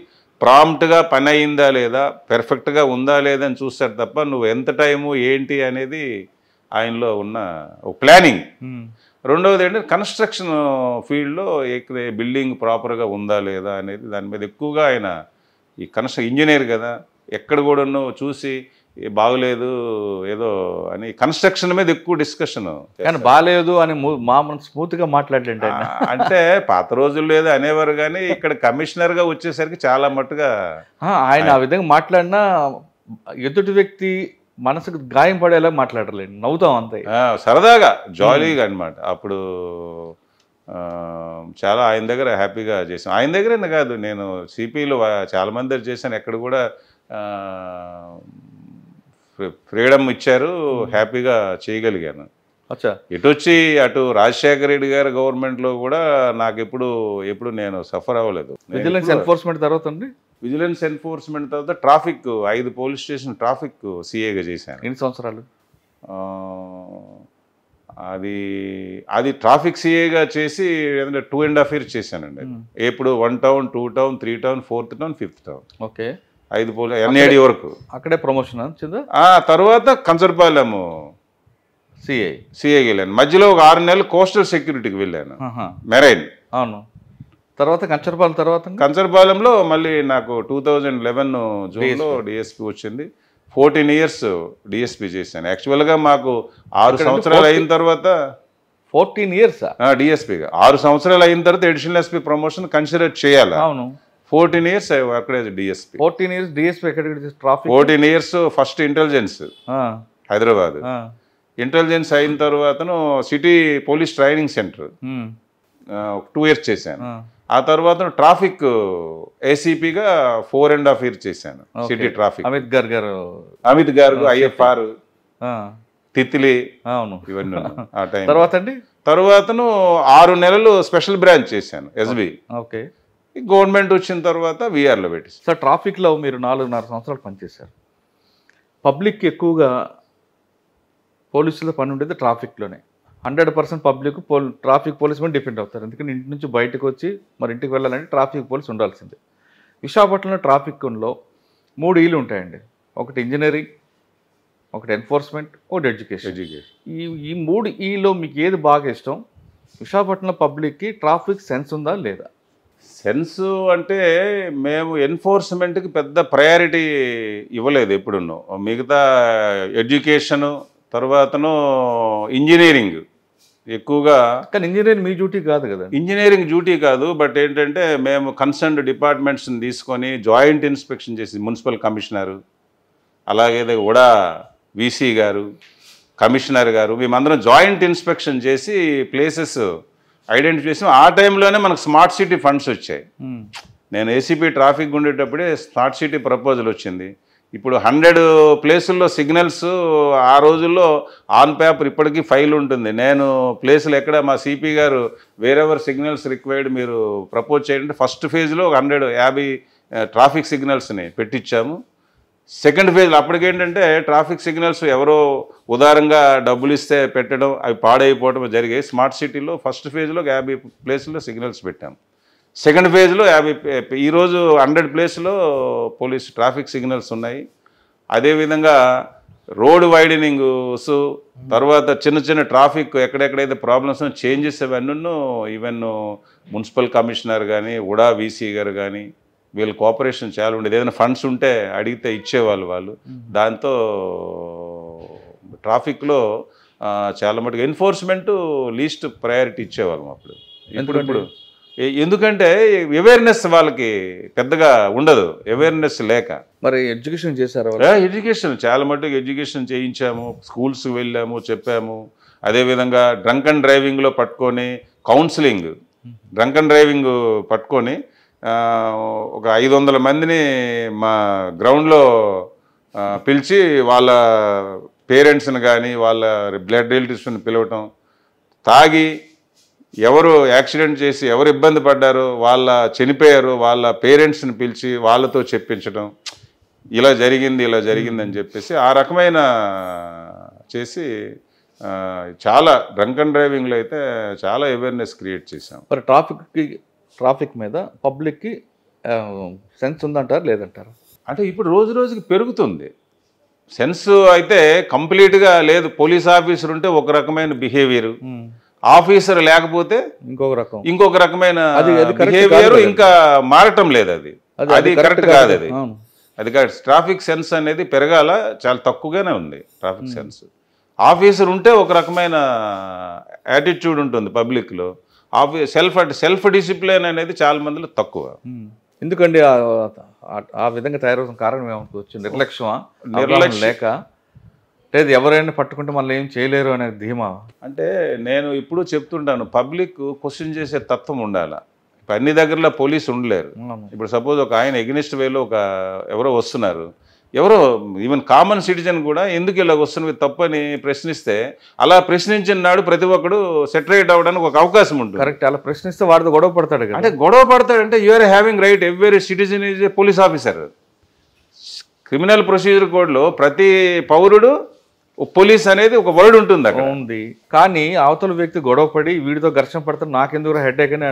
[SPEAKER 3] ప్రాంప్ట్గా పని అయిందా లేదా, పెర్ఫెక్ట్గా ఉందా లేదా అని చూస్తాడు తప్ప నువ్వు ఎంత టైము ఏంటి అనేది ఆయనలో ఉన్న ఒక ప్లానింగ్. రెండవది ఏంటంటే కన్స్ట్రక్షన్ ఫీల్డ్లో బిల్డింగ్ ప్రాపర్గా ఉందా లేదా అనేది దాని మీద ఎక్కువగా ఆయన ఈ ఇంజనీర్ కదా, ఎక్కడ కూడాను చూసి బాగలేదు ఏదో అని కన్స్ట్రక్షన్ మీద ఎక్కువ డిస్కషన్.
[SPEAKER 2] కానీ బాగలేదు అని స్మూత్గా మాట్లాడలేండి.
[SPEAKER 3] అంటే పాత రోజుల్లో ఏదో అనేవారు కానీ ఇక్కడ కమిషనర్గా వచ్చేసరికి చాలా మట్టుగా
[SPEAKER 2] ఆయన ఆ విధంగా మాట్లాడినా ఎదుటి వ్యక్తి మనసుకు గాయం పడేలా మాట్లాడలేండి, నవ్వుతాం అంతే,
[SPEAKER 3] సరదాగా జాలీగా అనమాట. అప్పుడు చాలా ఆయన దగ్గర హ్యాపీగా చేసాను. ఆయన దగ్గరే కాదు, నేను సిపిలో చాలా మంది దగ్గర చేశాను. ఎక్కడ కూడా ఫ్రీడమ్ ఇచ్చారు, హ్యాపీగా చేయగలిగాను.
[SPEAKER 2] అచ్చా.
[SPEAKER 3] ఇటు వచ్చి అటు రాజశేఖర రెడ్డి గారి గవర్నమెంట్లో కూడా నాకు ఎప్పుడు నేను సఫర్ అవ్వలేదు.
[SPEAKER 2] విజిలెన్స్ ఎన్ఫోర్స్మెంట్ తర్వాత అండి,
[SPEAKER 3] విజిలెన్స్ ఎన్ఫోర్స్మెంట్ తర్వాత ట్రాఫిక్ 5 పోలీస్ స్టేషన్ ట్రాఫిక్ సిఏగా చేశాను.
[SPEAKER 2] ఎన్ని సంవత్సరాలు?
[SPEAKER 3] అది ట్రాఫిక్ సిఏగా చేసి 2.5 years చేశానండి. ఎప్పుడు 1 town, 2 town, 3 town, 4th town, 5th town.
[SPEAKER 2] Okay.
[SPEAKER 3] 5 police NAD వరకు.
[SPEAKER 2] అక్కడే ప్రమోషన్ వచ్చిందా?
[SPEAKER 3] తర్వాత కంచర్పాలెం సిఏకి వెళ్ళాను. మధ్యలో ఒక 6 నెలలు కోస్టల్ సెక్యూరిటీకి వెళ్ళాను, మెరైన్.
[SPEAKER 2] అవును. తర్వాత
[SPEAKER 3] కంచర్పాలెంలో మళ్ళీ నాకు 2011 జూన్లో డిఎస్పీ వచ్చింది. 14 years డిఎస్పీ చేశాను. యాక్చువల్గా మాకు 6 సంవత్సరాలు అయిన తర్వాత
[SPEAKER 2] 14 years
[SPEAKER 3] డిఎస్పీగా 6 సంవత్సరాలు అయిన తర్వాత అడిషనల్ ఎస్పీ ప్రమోషన్ కన్సిడర్ చేయాలి.
[SPEAKER 2] అవును.
[SPEAKER 3] 14 years అక్కడే డిఎస్పీ.
[SPEAKER 2] 14 years డిఎస్పీ ఎక్కడ? Traffic
[SPEAKER 3] 14 years first intelligence Hyderabad. Intelligence అయిన తర్వాతను city police training centre 2 years చేశాను. ఆ తర్వాత ట్రాఫిక్ ఏసీపీగా 4.5 years చేశాను. సిటీ ట్రాఫిక్ అమిత్ గారు IFR తిత్లీ ఇవన్నీ ఆ టైం. తర్వాతను 6 నెలలు స్పెషల్ బ్రాంచ్ చేశాను SB.
[SPEAKER 2] ఓకే.
[SPEAKER 3] గవర్నమెంట్ వచ్చిన తర్వాత VRలో పెట్టి.
[SPEAKER 2] సార్, ట్రాఫిక్లో మీరు 4.5 సంవత్సరాలు పనిచేశారు. పబ్లిక్ ఎక్కువగా పోలీసుల పని ఉండేది ట్రాఫిక్లోనే. 100% పబ్లిక్ ట్రాఫిక్ పోలీస్ మీద డిపెండ్ అవుతారు. ఎందుకంటే ఇంటి నుంచి బయటకు వచ్చి మరి ఇంటికి వెళ్ళాలంటే ట్రాఫిక్ పోలీస్ ఉండాల్సిందే. విశాఖపట్నంలో ట్రాఫిక్లో 3 Eలు ఉంటాయండి. ఒకటి ఇంజనీరింగ్, ఒకటి ఎన్ఫోర్స్మెంట్, ఒకటి ఎడ్యుకేషన్. ఈ 3 Eలో మీకు ఏది బాగా ఇష్టం? విశాఖపట్నం పబ్లిక్కి ట్రాఫిక్ సెన్స్ ఉందా లేదా?
[SPEAKER 3] సెన్స్ అంటే మేము ఎన్ఫోర్స్మెంట్కి పెద్ద ప్రయారిటీ ఇవ్వలేదు ఎప్పుడున్నో. మిగతా ఎడ్యుకేషను తర్వాతను ఇంజనీరింగ్ ఎక్కువగా.
[SPEAKER 2] కానీ ఇంజనీరింగ్ మీ డ్యూటీ కాదు కదా?
[SPEAKER 3] ఇంజనీరింగ్ డ్యూటీ కాదు, బట్ ఏంటంటే మేము కన్సర్న్డ్ డిపార్ట్మెంట్స్ని తీసుకొని జాయింట్ ఇన్స్పెక్షన్ చేసి మున్సిపల్ కమిషనరు, అలాగే కూడా VC గారు, కమిషనర్ గారు, మేమందరం జాయింట్ ఇన్స్పెక్షన్ చేసి ప్లేసెస్ ఐడెంటిఫై చేసాం. ఆ టైంలోనే మనకు స్మార్ట్ సిటీ ఫండ్స్ వచ్చాయి. నేను ACP ట్రాఫిక్ ఉండేటప్పుడే స్మార్ట్ సిటీ ప్రపోజల్ వచ్చింది. ఇప్పుడు 100 ప్లేసుల్లో సిగ్నల్స్ ఆ రోజుల్లో ఆన్ పేపర్ ఇప్పటికీ ఫైల్ ఉంటుంది. నేను ప్లేసులు ఎక్కడ మా CP గారు వేరెవర్ సిగ్నల్స్ రిక్వైర్డ్ మీరు ప్రపోజ్ చేయండి. ఫస్ట్ ఫేజ్లో 150 ట్రాఫిక్ సిగ్నల్స్ని పెట్టించాము. సెకండ్ ఫేజ్లో అప్పటికేంటంటే ట్రాఫిక్ సిగ్నల్స్ ఎవరో ఉదారంగా డబ్బులు ఇస్తే పెట్టడం, అవి పాడైపోవడం జరిగాయి. స్మార్ట్ సిటీలో ఫస్ట్ ఫేజ్లో 50 ప్లేసుల్లో సిగ్నల్స్ పెట్టాము. సెకండ్ ఫేజ్లో 50, ఈరోజు 100 ప్లేస్లో పోలీస్ ట్రాఫిక్ సిగ్నల్స్ ఉన్నాయి. అదేవిధంగా రోడ్ వైడనింగ్స్, తర్వాత చిన్న చిన్న ట్రాఫిక్ ఎక్కడెక్కడైతే ప్రాబ్లమ్స్ చేంజెస్ అవన్నీ ఈవెన్ మున్సిపల్ కమిషనర్ కానీ ఉడా VC గారు కానీ వీళ్ళ కోఆపరేషన్ చాలా ఉండేది. ఏదైనా ఫండ్స్ ఉంటే అడిగితే ఇచ్చేవాళ్ళు వాళ్ళు. దాంతో ట్రాఫిక్లో చాలా మటుకు ఎన్ఫోర్స్మెంట్ లీస్ట్ ప్రయారిటీ ఇచ్చేవాళ్ళం అప్పుడు. ఇప్పుడు ఎందుకంటే అవేర్నెస్ వాళ్ళకి పెద్దగా ఉండదు, అవేర్నెస్ లేక.
[SPEAKER 2] మరి ఎడ్యుకేషన్ చేశారు?
[SPEAKER 3] ఎడ్యుకేషన్ చాలా మటుకు ఎడ్యుకేషన్ చేయించాము, స్కూల్స్కి వెళ్ళాము, చెప్పాము. అదేవిధంగా డ్రంక్ అండ్ డ్రైవింగ్లో పట్టుకొని కౌన్సిలింగ్, డ్రంక్ అండ్ డ్రైవింగ్ పట్టుకొని ఒక 500 మందిని మా గ్రౌండ్లో పిలిచి వాళ్ళ పేరెంట్స్ని కానీ వాళ్ళ బ్లడ్ రిలేటివ్స్ని పిలవటం, తాగి ఎవరు యాక్సిడెంట్ చేసి ఎవరు ఇబ్బంది పడ్డారో వాళ్ళ చనిపోయారు వాళ్ళ పేరెంట్స్ని పిలిచి వాళ్ళతో చెప్పించడం, ఇలా జరిగింది అని చెప్పేసి ఆ రకమైన చేసి చాలా డ్రంక్ అండ్ డ్రైవింగ్లో అయితే చాలా అవేర్నెస్ క్రియేట్ చేశాం.
[SPEAKER 2] మరి ట్రాఫిక్ మీద పబ్లిక్కి సెన్స్ ఉందంటారు లేదంటారు?
[SPEAKER 3] అంటే ఇప్పుడు రోజు రోజుకి పెరుగుతుంది సెన్స్. అయితే కంప్లీట్గా లేదు. పోలీస్ ఆఫీసర్ ఉంటే ఒక రకమైన బిహేవియర్, ఆఫీసర్ లేకపోతే ఇంకొక రకమైన బిహేవియర్, ఇంకా మారటం లేదు. అది కరెక్ట్ కాదు. అది కాదు. ట్రాఫిక్ సెన్స్ అనేది పెరగాల, చాలా తక్కువగానే ఉంది ట్రాఫిక్ సెన్స్. ఆఫీసర్ ఉంటే ఒక రకమైన యాటిట్యూడ్ ఉంటుంది పబ్లిక్లో. సెల్ఫ్ డిసిప్లిన్ అనేది చాలా మందిలో తక్కువ.
[SPEAKER 2] ఎందుకండి ఆ విధంగా తయారవుతున్న కారణం ఏమనుకోవచ్చు? నిర్లక్ష్యమా లేక లేదు ఎవరైనా పట్టుకుంటే మళ్ళీ ఏం చేయలేరు అనే ధీమా?
[SPEAKER 3] అంటే నేను ఇప్పుడు చెప్తుంటాను, పబ్లిక్ క్వశ్చన్ చేసే తత్వం ఉండాలి. అన్ని దగ్గరలో పోలీసు ఉండలేరు. ఇప్పుడు సపోజ్ ఒక ఆయన ఎగ్నిస్ట్ వేలో ఎవరో వస్తున్నారు, ఎవరో ఈవెన్ కామన్ సిటిజన్ కూడా ఎందుకు ఇలా వస్తున్నవి తప్పని ప్రశ్నిస్తే అలా ప్రశ్నించిన నాడు ప్రతి ఒక్కడు సెటరేట్ అవ్వడానికి ఒక అవకాశం ఉంటుంది.
[SPEAKER 2] కరెక్ట్. అలా ప్రశ్నిస్తే వాడితో గొడవ పడతాడు కదా.
[SPEAKER 3] అంటే గొడవ పడతాడంటే you are having right, every citizen is a police officer. Criminal procedure కోడ్లో ప్రతి పౌరుడు పోలీస్ అనేది ఒక వర్డ్ ఉంటుంది అక్కడ
[SPEAKER 2] ఉంది. కానీ అవతల వ్యక్తి గొడవ పడి వీడితో ఘర్షణ పడతాడు, నాకెందుకు హెడ్ ఏక్ అని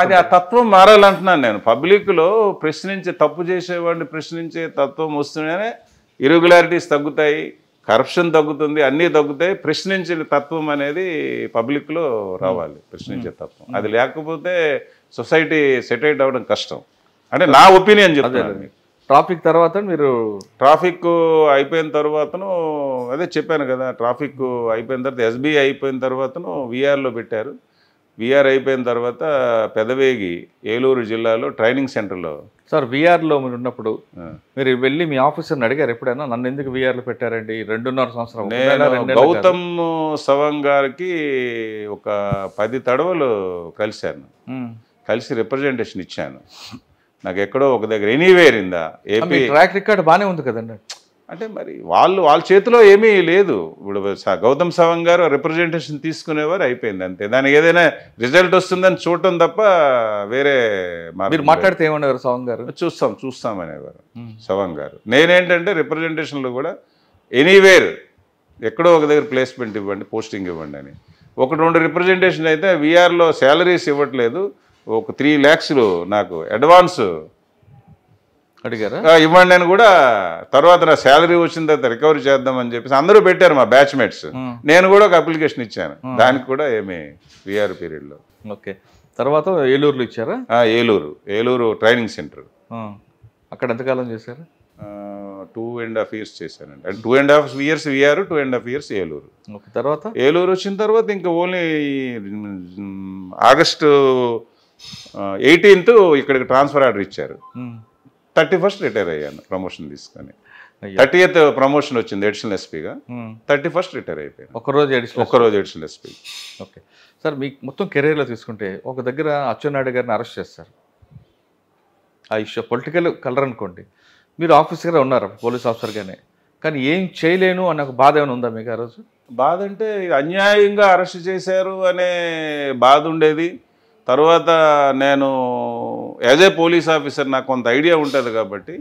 [SPEAKER 3] అది ఆ తత్వం మారాలంటున్నాను నేను. పబ్లిక్లో ప్రశ్నించే, తప్పు చేసేవాడిని ప్రశ్నించే తత్వం వస్తూనే ఇరెగ్యులారిటీస్ తగ్గుతాయి, కరప్షన్ తగ్గుతుంది, అన్నీ తగ్గుతాయి. ప్రశ్నించే తత్వం అనేది పబ్లిక్లో రావాలి, ప్రశ్నించే తత్వం. అది లేకపోతే సొసైటీ సెటిల్ అవ్వడం కష్టం. అంటే నా ఒపీనియన్ చెప్తాను.
[SPEAKER 2] ట్రాఫిక్ తర్వాత మీరు
[SPEAKER 3] ట్రాఫిక్ అయిపోయిన తర్వాతను అదే చెప్పాను కదా, ట్రాఫిక్ అయిపోయిన తర్వాత ఎస్బీఐ అయిపోయిన తర్వాతను విఆర్లో పెట్టారు. విఆర్ అయిపోయిన తర్వాత పెదవేగి ఏలూరు జిల్లాలో ట్రైనింగ్ సెంటర్లో.
[SPEAKER 2] సార్ విఆర్లో మీరు ఉన్నప్పుడు మీరు వెళ్ళి మీ ఆఫీసర్ని అడిగారు ఎప్పుడైనా, నన్ను ఎందుకు విఆర్లో పెట్టారండి 2.5 సంవత్సరం?
[SPEAKER 3] నేను గౌతమ్ సవంగ్ గారికి ఒక 10 తడవలు కలిశాను, కలిసి రిప్రజెంటేషన్ ఇచ్చాను. నాకు ఎక్కడో ఒక దగ్గర ఎనీవేర్ ఇందా ఏపీ
[SPEAKER 2] ట్రాక్ రికార్డ్ బాగానే ఉంది కదండి.
[SPEAKER 3] అంటే మరి వాళ్ళ చేతిలో ఏమీ లేదు. ఇప్పుడు గౌతమ్ సవంగ్ గారు రిప్రజెంటేషన్ తీసుకునేవారు, అయిపోయింది అంతే. దానికి ఏదైనా రిజల్ట్ వస్తుందని చూడటం తప్ప వేరే
[SPEAKER 2] మీరు మాట్లాడితే ఏమనేవారు సవంగ్ గారు?
[SPEAKER 3] చూస్తాం అనేవారు సవంగ్ గారు. నేనేంటంటే రిప్రజెంటేషన్లో కూడా ఎనీవేర్ ఎక్కడో ఒక దగ్గర ప్లేస్మెంట్ ఇవ్వండి, పోస్టింగ్ ఇవ్వండి అని. 1-2 రిప్రజెంటేషన్ అయితే విఆర్లో శాలరీస్ ఇవ్వట్లేదు, ఒక 3 lakhs నాకు అడ్వాన్స్
[SPEAKER 2] అడిగారా
[SPEAKER 3] ఇవ్వండి అని కూడా. తర్వాత నా శాలరీ వచ్చిన తర్వాత రికవరీ చేద్దామని చెప్పేసి అందరూ పెట్టారు మా బ్యాచ్మేట్స్. నేను కూడా ఒక అప్లికేషన్ ఇచ్చాను, దానికి కూడా ఏమి విఆర్ పీరియడ్లో.
[SPEAKER 2] ఓకే. తర్వాత ఏలూరులో ఇచ్చారా?
[SPEAKER 3] Eluru training centre.
[SPEAKER 2] అక్కడ ఎంతకాలం చేశారు?
[SPEAKER 3] 2.5 years చేశానండి. అంటే 2.5 years విఆర్, 2.5 years ఏలూరు.
[SPEAKER 2] తర్వాత
[SPEAKER 3] ఏలూరు వచ్చిన తర్వాత ఇంకా ఓన్లీ ఆగస్టు 18th ఇక్కడికి ట్రాన్స్ఫర్ ఆర్డర్ ఇచ్చారు. 31st రిటైర్ అయ్యాను ప్రమోషన్ తీసుకొని. 30th ప్రమోషన్ వచ్చింది అడిషనల్ ఎస్పీగా, 31st రిటైర్ అయిపోయాను. ఒక్కరోజు అడిషనల్ ఎస్పీ.
[SPEAKER 2] ఓకే సార్, మీకు మొత్తం కెరీర్లో తీసుకుంటే ఒక దగ్గర అచ్చెన్నాయుడు గారిని అరెస్ట్ చేస్తారు, ఆ ఇష్యూ పొలిటికల్ కలర్ అనుకోండి. మీరు ఆఫీసర్గా ఉన్నారు, పోలీస్ ఆఫీసర్గానే, కానీ ఏం చేయలేను అన్న ఒక బాధ ఏమైనా ఉందా మీకు ఆ రోజు?
[SPEAKER 3] బాధ అంటే అన్యాయంగా అరెస్ట్ చేశారు అనే బాధ ఉండేది. తర్వాత నేను యాజ్ ఏ పోలీస్ ఆఫీసర్ నాకు కొంత ఐడియా ఉంటుంది కాబట్టి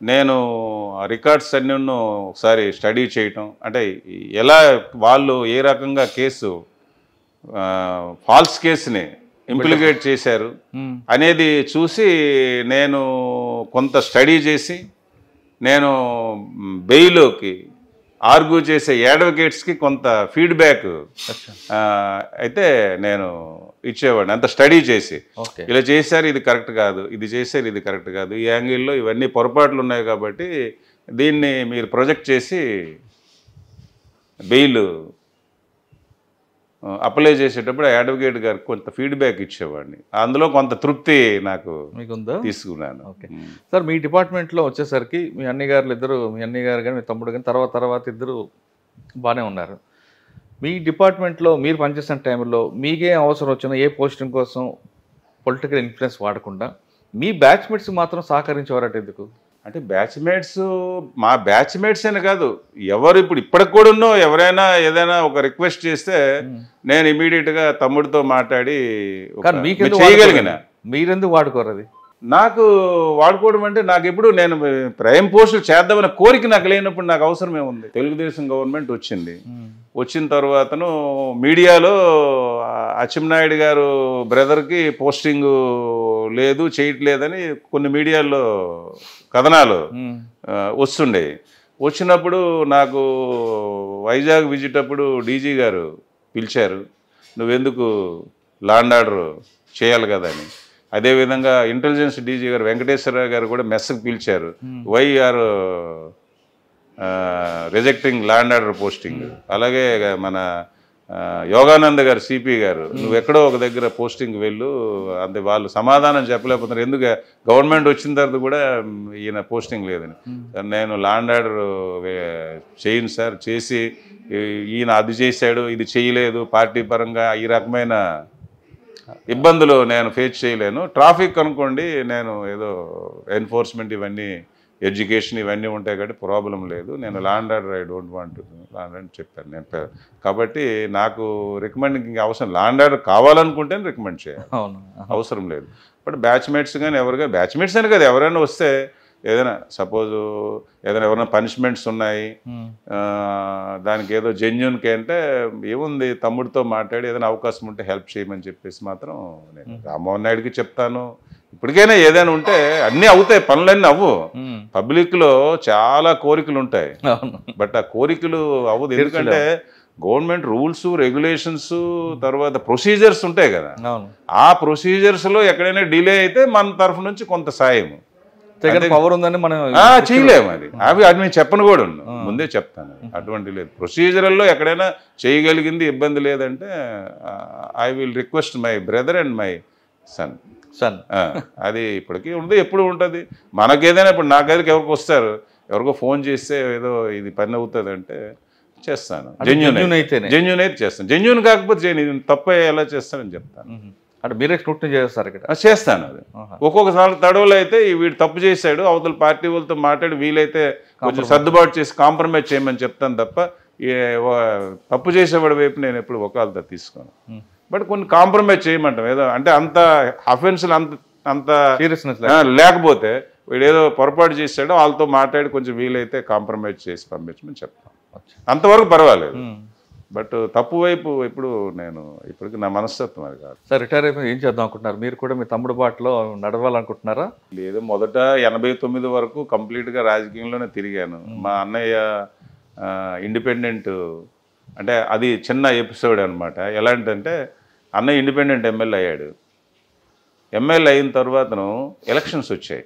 [SPEAKER 3] నేను ఆ రికార్డ్స్ అన్నీ ఒకసారి స్టడీ చేయటం, అంటే ఎలా వాళ్ళు ఏ రకంగా కేసు ఫాల్స్ కేసుని ఇంప్లికేట్ చేశారు అనేది చూసి నేను కొంత స్టడీ చేసి నేను బెయిల్కి ఆర్గ్యూ చేసే అడ్వకేట్స్కి కొంత ఫీడ్బ్యాక్ అయితే నేను ఇచ్చేవాడిని. అంత స్టడీ చేసి ఇలా చేశారు, ఇది కరెక్ట్ కాదు, ఇది చేశారు, ఇది కరెక్ట్ కాదు, ఈ యాంగిల్లో ఇవన్నీ పొరపాట్లు ఉన్నాయి కాబట్టి దీన్ని మీరు ప్రొజెక్ట్ చేసి బెయిల్ అప్లై చేసేటప్పుడు అడ్వకేట్ గారికి కొంత ఫీడ్బ్యాక్ ఇచ్చేవాడిని. అందులో కొంత తృప్తి నాకు తీసుకున్నాను.
[SPEAKER 2] ఓకే సార్, మీ డిపార్ట్మెంట్లో వచ్చేసరికి మీ అన్నయ్య గారు ఇద్దరు, మీ అన్నయ్య గారు కానీ మీ తమ్ముడు కానీ తర్వాత ఇద్దరు బాగానే ఉన్నారు. మీ డిపార్ట్మెంట్లో మీరు పనిచేసిన టైంలో మీకే అవసరం వచ్చిన ఏ పోస్టింగ్ కోసం పొలిటికల్ ఇన్ఫ్లుయెన్స్ వాడకుండా మీ బ్యాచ్మేట్స్ మాత్రం సహకరించేవారట ఎందుకు?
[SPEAKER 3] అంటే బ్యాచ్మేట్స్, మా బ్యాచ్మేట్స్ అని కాదు, ఎవరు ఇప్పుడు ఇప్పటికి కూడా ఎవరైనా ఏదైనా ఒక రిక్వెస్ట్ చేస్తే నేను ఇమీడియట్గా తమ్ముడితో మాట్లాడి చేయగలిగిన.
[SPEAKER 2] మీరెందుకు వాడుకోరు అది?
[SPEAKER 3] నాకు వాడుకోవడం అంటే నాకు ఎప్పుడు నేను ప్రైమ్ పోస్టులు చేద్దామన్న కోరిక నాకు లేనప్పుడు నాకు అవసరం ఏముంది? తెలుగుదేశం గవర్నమెంట్ వచ్చింది, వచ్చిన తర్వాతను మీడియాలో అచ్చెన్నాయుడు గారు బ్రదర్కి పోస్టింగ్ లేదు, చేయట్లేదని కొన్ని మీడియాల్లో కథనాలు వస్తుండేవి. వచ్చినప్పుడు నాకు వైజాగ్ విజిట్ అప్పుడు డీజీ గారు పిలిచారు, నువ్వెందుకు లా అండ్ ఆర్డర్ చేయాలి కదా అని. అదేవిధంగా ఇంటెలిజెన్స్ డీజీ గారు వెంకటేశ్వరరావు గారు కూడా మెస్కి పిలిచారు, why are rejecting law and order posting. అలాగే మన యోగానంద గారు సిపి గారు, నువ్వు ఎక్కడో ఒక దగ్గర పోస్టింగ్ వెళ్ళు, అంతే. వాళ్ళు సమాధానం చెప్పలేకపోతున్నారు, ఎందుకు గవర్నమెంట్ వచ్చిన తర్వాత కూడా ఈయన పోస్టింగ్ లేదని. నేను లా అండ్ ఆర్డర్ చేయను సార్, చేసి ఈయన అది చేశాడు, ఇది చేయలేదు, పార్టీ పరంగా ఈ రకమైన ఇబ్బందులు నేను ఫేస్ చేయలేను. ట్రాఫిక్ అనుకోండి, నేను ఏదో ఎన్ఫోర్స్మెంట్ ఇవన్నీ ఎడ్యుకేషన్ ఇవన్నీ ఉంటాయి కాబట్టి ప్రాబ్లం లేదు. నేను లా and order I don't want అని చెప్పాను నేను. కాబట్టి నాకు రికమెండింగ్ అవసరం, లా అండ్ ఆర్డర్ కావాలనుకుంటే రికమెండ్ చేయాలి, అవసరం లేదు. బట్ బ్యాచ్మేట్స్ కానీ ఎవరిగా బ్యాచ్మేట్స్ అని కదా, ఎవరైనా వస్తే ఏదైనా సపోజు ఏదైనా ఎవరైనా పనిష్మెంట్స్ ఉన్నాయి, దానికి ఏదో జెన్యున్కి అంటే ఏముంది, తమ్ముడితో మాట్లాడి ఏదైనా అవకాశం ఉంటే హెల్ప్ చేయమని చెప్పేసి మాత్రం నేను రామ్మోహన్ నాయుడుకి చెప్తాను. ఇప్పటికైనా ఏదైనా ఉంటే అన్నీ అవుతాయి, పనులన్నీ అవ్వు. పబ్లిక్లో చాలా కోరికలు ఉంటాయి, బట్ ఆ కోరికలు అవ్వదు. ఎందుకంటే గవర్నమెంట్ రూల్స్ రెగ్యులేషన్స్ తర్వాత ప్రొసీజర్స్ ఉంటాయి కదా, ఆ ప్రొసీజర్స్లో ఎక్కడైనా డిలే అయితే మన తరఫు నుంచి కొంత సాయం
[SPEAKER 2] పవర్ ఉందని మనం
[SPEAKER 3] చేయలేము. అది మేము చెప్పను కూడా ముందే చెప్తాను, అటువంటి లేదు. ప్రొసీజర్లో ఎక్కడైనా చేయగలిగింది ఇబ్బంది లేదంటే I will request my brother and my son. అది ఇప్పటికీ ఉంది, ఎప్పుడు ఉంటుంది. మనకేదైనా ఇప్పుడు నా దగ్గరికి ఎవరికి వస్తారు, ఎవరికో ఫోన్ చేస్తే ఏదో ఇది పని అవుతుంది అంటే చేస్తాను, జెన్యూన్ అయితే చేస్తాను. జెన్యూన్ కాకపోతే చేయను, తప్ప ఎలా చేస్తానని చెప్తాను.
[SPEAKER 2] అంటే మీరే స్క్రూటినీ చేస్తారు ఇక్కడ?
[SPEAKER 3] చేస్తాను. అది ఒక్కొక్కసారి తడవలు అయితే వీడు తప్పు చేశాడు, అవతల పార్టీ వాళ్ళతో మాట్లాడి వీలైతే కొంచెం సర్దుబాటు చేసి కాంప్రమైజ్ చేయమని చెప్తాను తప్ప తప్పు చేసేవాడి వైపు నేను ఎప్పుడు ఒకళ్ళతో తీసుకోను. బట్ కొన్ని కాంప్రమైజ్ చేయమంటాం, ఏదో అంటే అంత అఫెన్స్లు అంత సీరియస్నెస్ లేకపోతే వీడు ఏదో పొరపాటు చేశాడో వాళ్ళతో మాట్లాడి కొంచెం వీలైతే కాంప్రమైజ్ చేసి పంపించమని చెప్తాం, అంతవరకు పర్వాలేదు. బట్ తప్పు వైపు ఇప్పుడు నేను ఇప్పటికి నా మనస్తత్వం అది కాదు.
[SPEAKER 2] సార్ రిటైర్ అయిపోయి ఏం చేద్దాం అనుకుంటున్నారు? మీరు కూడా మీ తమ్ముడు బాటలో నడవాలనుకుంటున్నారా?
[SPEAKER 3] లేదు, మొదట 89 వరకు కంప్లీట్గా రాజకీయంలోనే తిరిగాను. మా అన్నయ్య ఇండిపెండెంట్, అంటే అది చిన్న ఎపిసోడ్ అనమాట. ఎలాంటిదంటే అన్నయ్య ఇండిపెండెంట్ ఎమ్మెల్యే అయ్యాడు. ఎమ్మెల్యే అయిన తర్వాతను ఎలక్షన్స్ వచ్చాయి.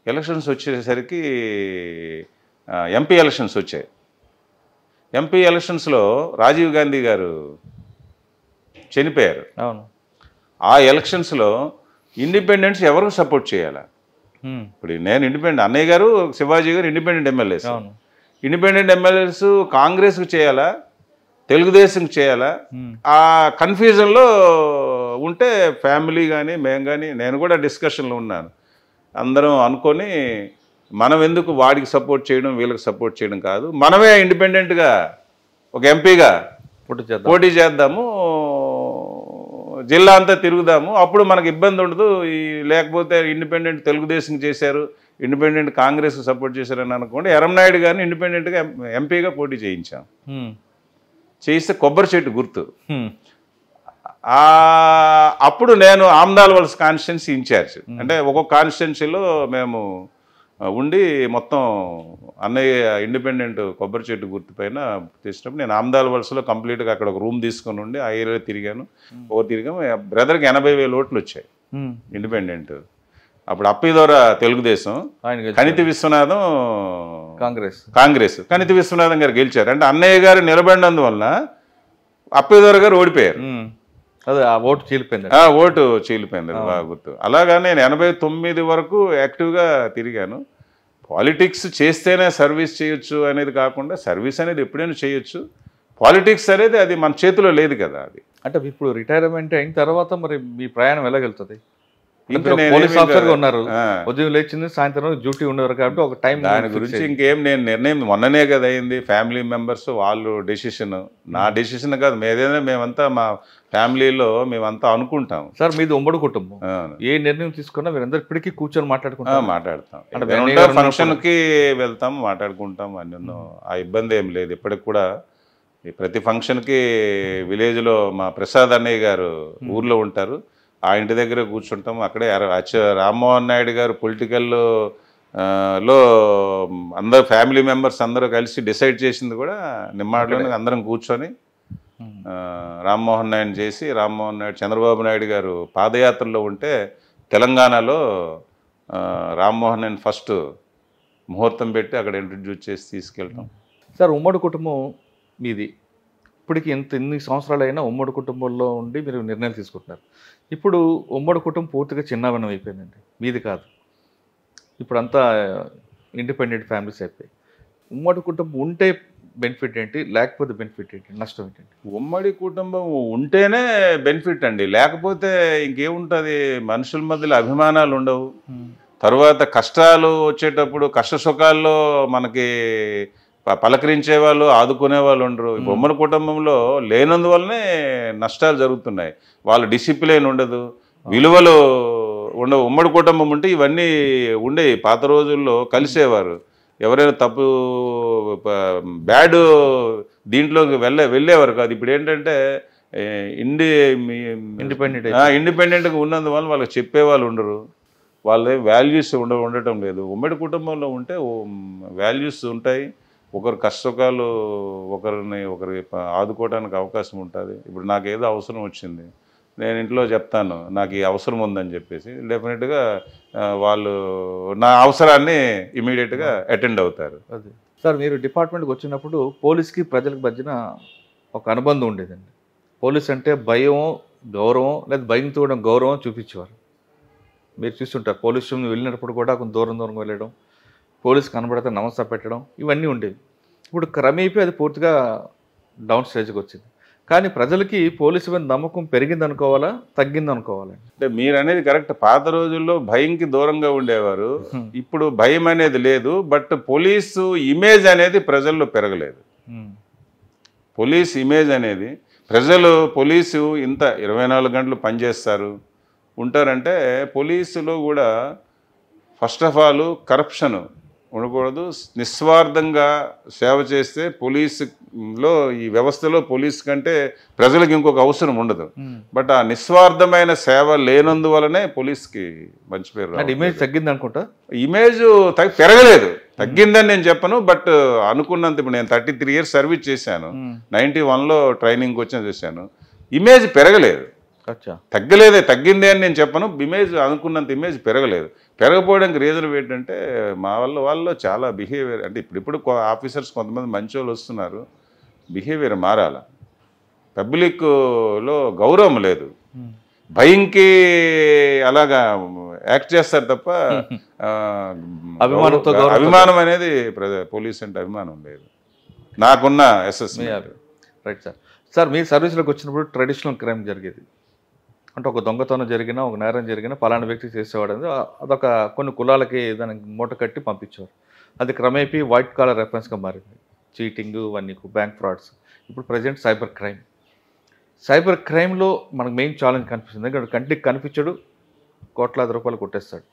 [SPEAKER 3] ఎలక్షన్స్ వచ్చేసరికి ఎంపీ ఎలక్షన్స్ వచ్చాయి. ఎంపీ ఎలక్షన్స్లో రాజీవ్ గాంధీ గారు చనిపోయారు.
[SPEAKER 2] అవును.
[SPEAKER 3] ఆ ఎలక్షన్స్లో ఇండిపెండెంట్స్ ఎవరికి సపోర్ట్ చేయాలా? ఇప్పుడు నేను ఇండిపెండెంట్, అన్నయ్య గారు శివాజీ గారు ఇండిపెండెంట్ ఎమ్మెల్యేస్. ఇండిపెండెంట్ ఎమ్మెల్యేస్ కాంగ్రెస్కి చేయాలా, తెలుగుదేశంకి చేయాలా? ఆ కన్ఫ్యూజన్లో ఉంటే ఫ్యామిలీ కానీ మేము కానీ, నేను కూడా డిస్కషన్లో ఉన్నాను, అందరం అనుకొని మనం ఎందుకు వాడికి సపోర్ట్ చేయడం వీళ్ళకి సపోర్ట్ చేయడం కాదు, మనమే ఇండిపెండెంట్గా ఒక ఎంపీగా పోటీ చేద్దాము, జిల్లా అంతా తిరుగుదాము, అప్పుడు మనకు ఇబ్బంది ఉండదు. లేకపోతే ఇండిపెండెంట్ తెలుగుదేశం చేశారు, ఇండిపెండెంట్ కాంగ్రెస్కి సపోర్ట్ చేశారని అనుకోండి. ఎర్రంనాయుడు గారిని ఇండిపెండెంట్గా ఎంపీగా పోటీ చేయించాం. చేయిస్తే కొబ్బరి చెట్టు గుర్తు. అప్పుడు నేను ఆమ్దాల్ వలస కాన్స్టిట్యున్సీ ఇన్ఛార్జ్, అంటే ఒక్కొక్క కాన్స్టిట్యున్సీలో మేము ఉండి మొత్తం అన్నయ్య ఇండిపెండెంట్ కొబ్బరి చెట్టు గుర్తు పైన చేసినప్పుడు నేను ఆమ్దాల్ వలసలో కంప్లీట్గా అక్కడ ఒక రూమ్ తీసుకొని ఉండి ఆ ఏరియాలో తిరిగాను. తిరిగాము. బ్రదర్కి 80,000 ఓట్లు వచ్చాయి ఇండిపెండెంట్. అప్పుడు అప్పిదొర తెలుగుదేశం, కనితి విశ్వనాథం కాంగ్రెస్. కనితి విశ్వనాథం గారు గెలిచారు. అంటే అన్నయ్య గారు నిలబడినందువల్ల అప్పిదొర గారు ఓడిపోయారు.
[SPEAKER 2] అదే ఆ ఓటు చీలిపోయింది,
[SPEAKER 3] అది బాగా గుర్తు. అలాగా నేను 89 వరకు యాక్టివ్గా తిరిగాను. పాలిటిక్స్ చేస్తేనే సర్వీస్ చేయొచ్చు అనేది కాకుండా సర్వీస్ అనేది ఎప్పుడైనా చేయొచ్చు. పాలిటిక్స్ అనేది అది మన చేతిలో లేదు కదా. అది
[SPEAKER 2] అంటే ఇప్పుడు రిటైర్మెంట్ అయిన తర్వాత మరి మీ ప్రయాణం ఎలాగెళ్తుంది?
[SPEAKER 3] ఇంకా
[SPEAKER 2] పోలీస్ ఆఫీసర్గా ఉన్నారు, ఉదయం లేచింది సాయంత్రం డ్యూటీ ఉండేవారు కాబట్టి ఒక టైం.
[SPEAKER 3] దాని గురించి ఇంకేం నేను నిర్ణయం మొన్ననే కదా అయింది. ఫ్యామిలీ మెంబర్స్ వాళ్ళు డెసిషన్, నా డెసిషన్ కాదు. మేమంతా మా ఫ్యామిలీలో మేమంతా అనుకుంటాం.
[SPEAKER 2] సార్ మీది ఉమ్మడి కుటుంబం, ఏ నిర్ణయం తీసుకున్నా మీరు అందరు ఇప్పటికీ కూర్చొని మాట్లాడతాం.
[SPEAKER 3] ఫంక్షన్కి వెళ్తాం, మాట్లాడుకుంటాం, అన్నీ. ఆ ఇబ్బంది ఏం లేదు. ఇప్పటికి కూడా ప్రతి ఫంక్షన్కి విలేజ్లో మా ప్రసాద్ అన్నయ్య గారు ఊర్లో ఉంటారు, ఆ ఇంటి దగ్గర కూర్చుంటాం. అక్కడే రామ్మోహన్ నాయుడు గారు పొలిటికల్లో అందరు ఫ్యామిలీ మెంబర్స్ అందరూ కలిసి డిసైడ్ చేసింది కూడా నిమ్మాడలోనే అందరం కూర్చొని రామ్మోహన్ నాయుడు చేసి, రామ్మోహన్ నాయుడు చంద్రబాబు నాయుడు గారు పాదయాత్రలో ఉంటే తెలంగాణలో రామ్మోహన్ నాయుడు ఫస్ట్ ముహూర్తం పెట్టి అక్కడ ఇంట్రడ్యూస్ చేసి తీసుకెళ్తాం.
[SPEAKER 2] సార్ ఉమ్మడి కుటుంబం మీది, ఇప్పటికి ఎన్ని సంవత్సరాలు అయినా ఉమ్మడి కుటుంబంలో ఉండి మీరు నిర్ణయాలు తీసుకుంటున్నారు. ఇప్పుడు ఉమ్మడి కుటుంబం పూర్తిగా చిన్నవనం అయిపోయిందండి, మీది కాదు. ఇప్పుడు అంతా ఇండిపెండెంట్ ఫ్యామిలీస్ అయిపోయి. ఉమ్మడి కుటుంబం ఉంటే బెనిఫిట్ ఏంటి, లేకపోతే బెనిఫిట్ ఏంటి, నష్టం ఏంటండి?
[SPEAKER 3] ఉమ్మడి కుటుంబం ఉంటేనే బెనిఫిట్ అండి, లేకపోతే ఇంకేముంటుంది. మనుషుల మధ్యలో అభిమానాలు ఉండవు, తర్వాత కష్టాలు వచ్చేటప్పుడు కష్ట సుఖాల్లో మనకి పలకరించే వాళ్ళు ఆదుకునే వాళ్ళు ఉండరు. ఉమ్మడి కుటుంబంలో లేనందువల్లనే నష్టాలు జరుగుతున్నాయి. వాళ్ళ డిసిప్లిన్ ఉండదు, విలువలు ఉండవు. ఉమ్మడి కుటుంబం ఉంటే ఇవన్నీ ఉండేవి. పాత రోజుల్లో కలిసేవారు. ఎవరైనా తప్పు బ్యాడ్ దీంట్లోకి వెళ్ళేవారు కాదు. ఇప్పుడు ఏంటంటే ఇండిపెండెంట్గా ఉన్నందువల్ల వాళ్ళకి చెప్పేవాళ్ళు ఉండరు. వాళ్ళ వాల్యూస్ ఉండటం లేదు. ఉమ్మడి కుటుంబంలో ఉంటే వాల్యూస్ ఉంటాయి. ఒకరు కష్టసుఖాలు ఒకరి ఆదుకోవడానికి అవకాశం ఉంటుంది. ఇప్పుడు నాకు ఏదో అవసరం వచ్చింది, నేను ఇంట్లో చెప్తాను నాకు ఈ అవసరం ఉందని చెప్పేసి, డెఫినెట్గా వాళ్ళు నా అవసరాన్ని ఇమీడియట్గా అటెండ్ అవుతారు.
[SPEAKER 2] అదే సార్, మీరు డిపార్ట్మెంట్కి వచ్చినప్పుడు పోలీస్కి ప్రజలకు మధ్యన ఒక అనుబంధం ఉండేదండి. పోలీస్ అంటే భయం, గౌరవం, లేదా భయంతో కూడా గౌరవం చూపించేవారు. మీరు చూస్తుంటారు పోలీస్ స్టేషన్ వెళ్ళినప్పుడు కూడా కొంచెం దూరం వెళ్ళడం, పోలీస్ కనబడితే నమస్తే పెట్టడం, ఇవన్నీ ఉండేవి. ఇప్పుడు క్రమేపీ అది పూర్తిగా డౌన్ స్టేజ్కి వచ్చింది. కానీ ప్రజలకి పోలీసు మీద నమ్మకం పెరిగింది అనుకోవాలా, తగ్గింది అనుకోవాలా?
[SPEAKER 3] అంటే మీరు అనేది కరెక్ట్. పాత రోజుల్లో భయంకి దూరంగా ఉండేవారు, ఇప్పుడు భయం అనేది లేదు. బట్ పోలీసు ఇమేజ్ అనేది ప్రజల్లో పెరగలేదు. పోలీస్ ఇమేజ్ అనేది పోలీసు ఇంత 24 గంటలు పనిచేస్తారు ఉంటారంటే, పోలీసులో కూడా ఫస్ట్ ఆఫ్ ఆల్ కరప్షన్ ఉండకూడదు. నిస్వార్థంగా సేవ చేస్తే పోలీసులో, ఈ వ్యవస్థలో పోలీస్ కంటే ప్రజలకు ఇంకొక అవసరం ఉండదు. బట్ ఆ నిస్వార్థమైన సేవ లేనందువలనే పోలీస్కి మంచి పేరు.
[SPEAKER 2] ఇమేజ్ తగ్గింది అనుకుంటా.
[SPEAKER 3] ఇమేజ్ పెరగలేదు, తగ్గిందని నేను చెప్పను. బట్ అనుకున్నంత, ఇప్పుడు నేను 33 years సర్వీస్ చేశాను, 91లో ట్రైనింగ్కి వచ్చి చేశాను. ఇమేజ్ పెరగలేదు, తగ్గింది అని నేను చెప్పను. ఇమేజ్ అనుకున్నంత ఇమేజ్ పెరగలేదు. పెరగపోవడానికి రీజన్ ఏంటంటే వాళ్ళలో చాలా బిహేవియర్, అంటే ఇప్పుడు ఆఫీసర్స్ కొంతమంది మంచి వాళ్ళు వస్తున్నారు, బిహేవియర్ మారాల. పబ్లిక్లో గౌరవం లేదు, భయంకి అలాగా యాక్ట్ చేస్తారు తప్ప అభిమానం అనేది పోలీస్ అంటే అభిమానం లేదు. నాకున్న అసెస్మెంట్.
[SPEAKER 2] Right sir. సార్, మీ సర్వీస్లోకి వచ్చినప్పుడు ట్రెడిషనల్ క్రైమ్ జరిగేది అంటే ఒక దొంగతనం జరిగినా, ఒక నేరం జరిగినా పలానా వ్యక్తి చేసేవాడు. అదొక కొన్ని కులాలకి దానికి మూట కట్టి పంపించేవారు. అది క్రమేపీ వైట్ కాలర్ రెఫరెన్స్గా మారింది. చీటింగ్, ఇవన్నీ బ్యాంక్ ఫ్రాడ్స్. ఇప్పుడు ప్రజెంట్ సైబర్ క్రైమ్లో మనకు మెయిన్ ఛాలెంజ్ కనిపిస్తుంది. ఎందుకంటే కంటికి కనిపించడు, కోట్లాది రూపాయలు కొట్టేస్తాడు.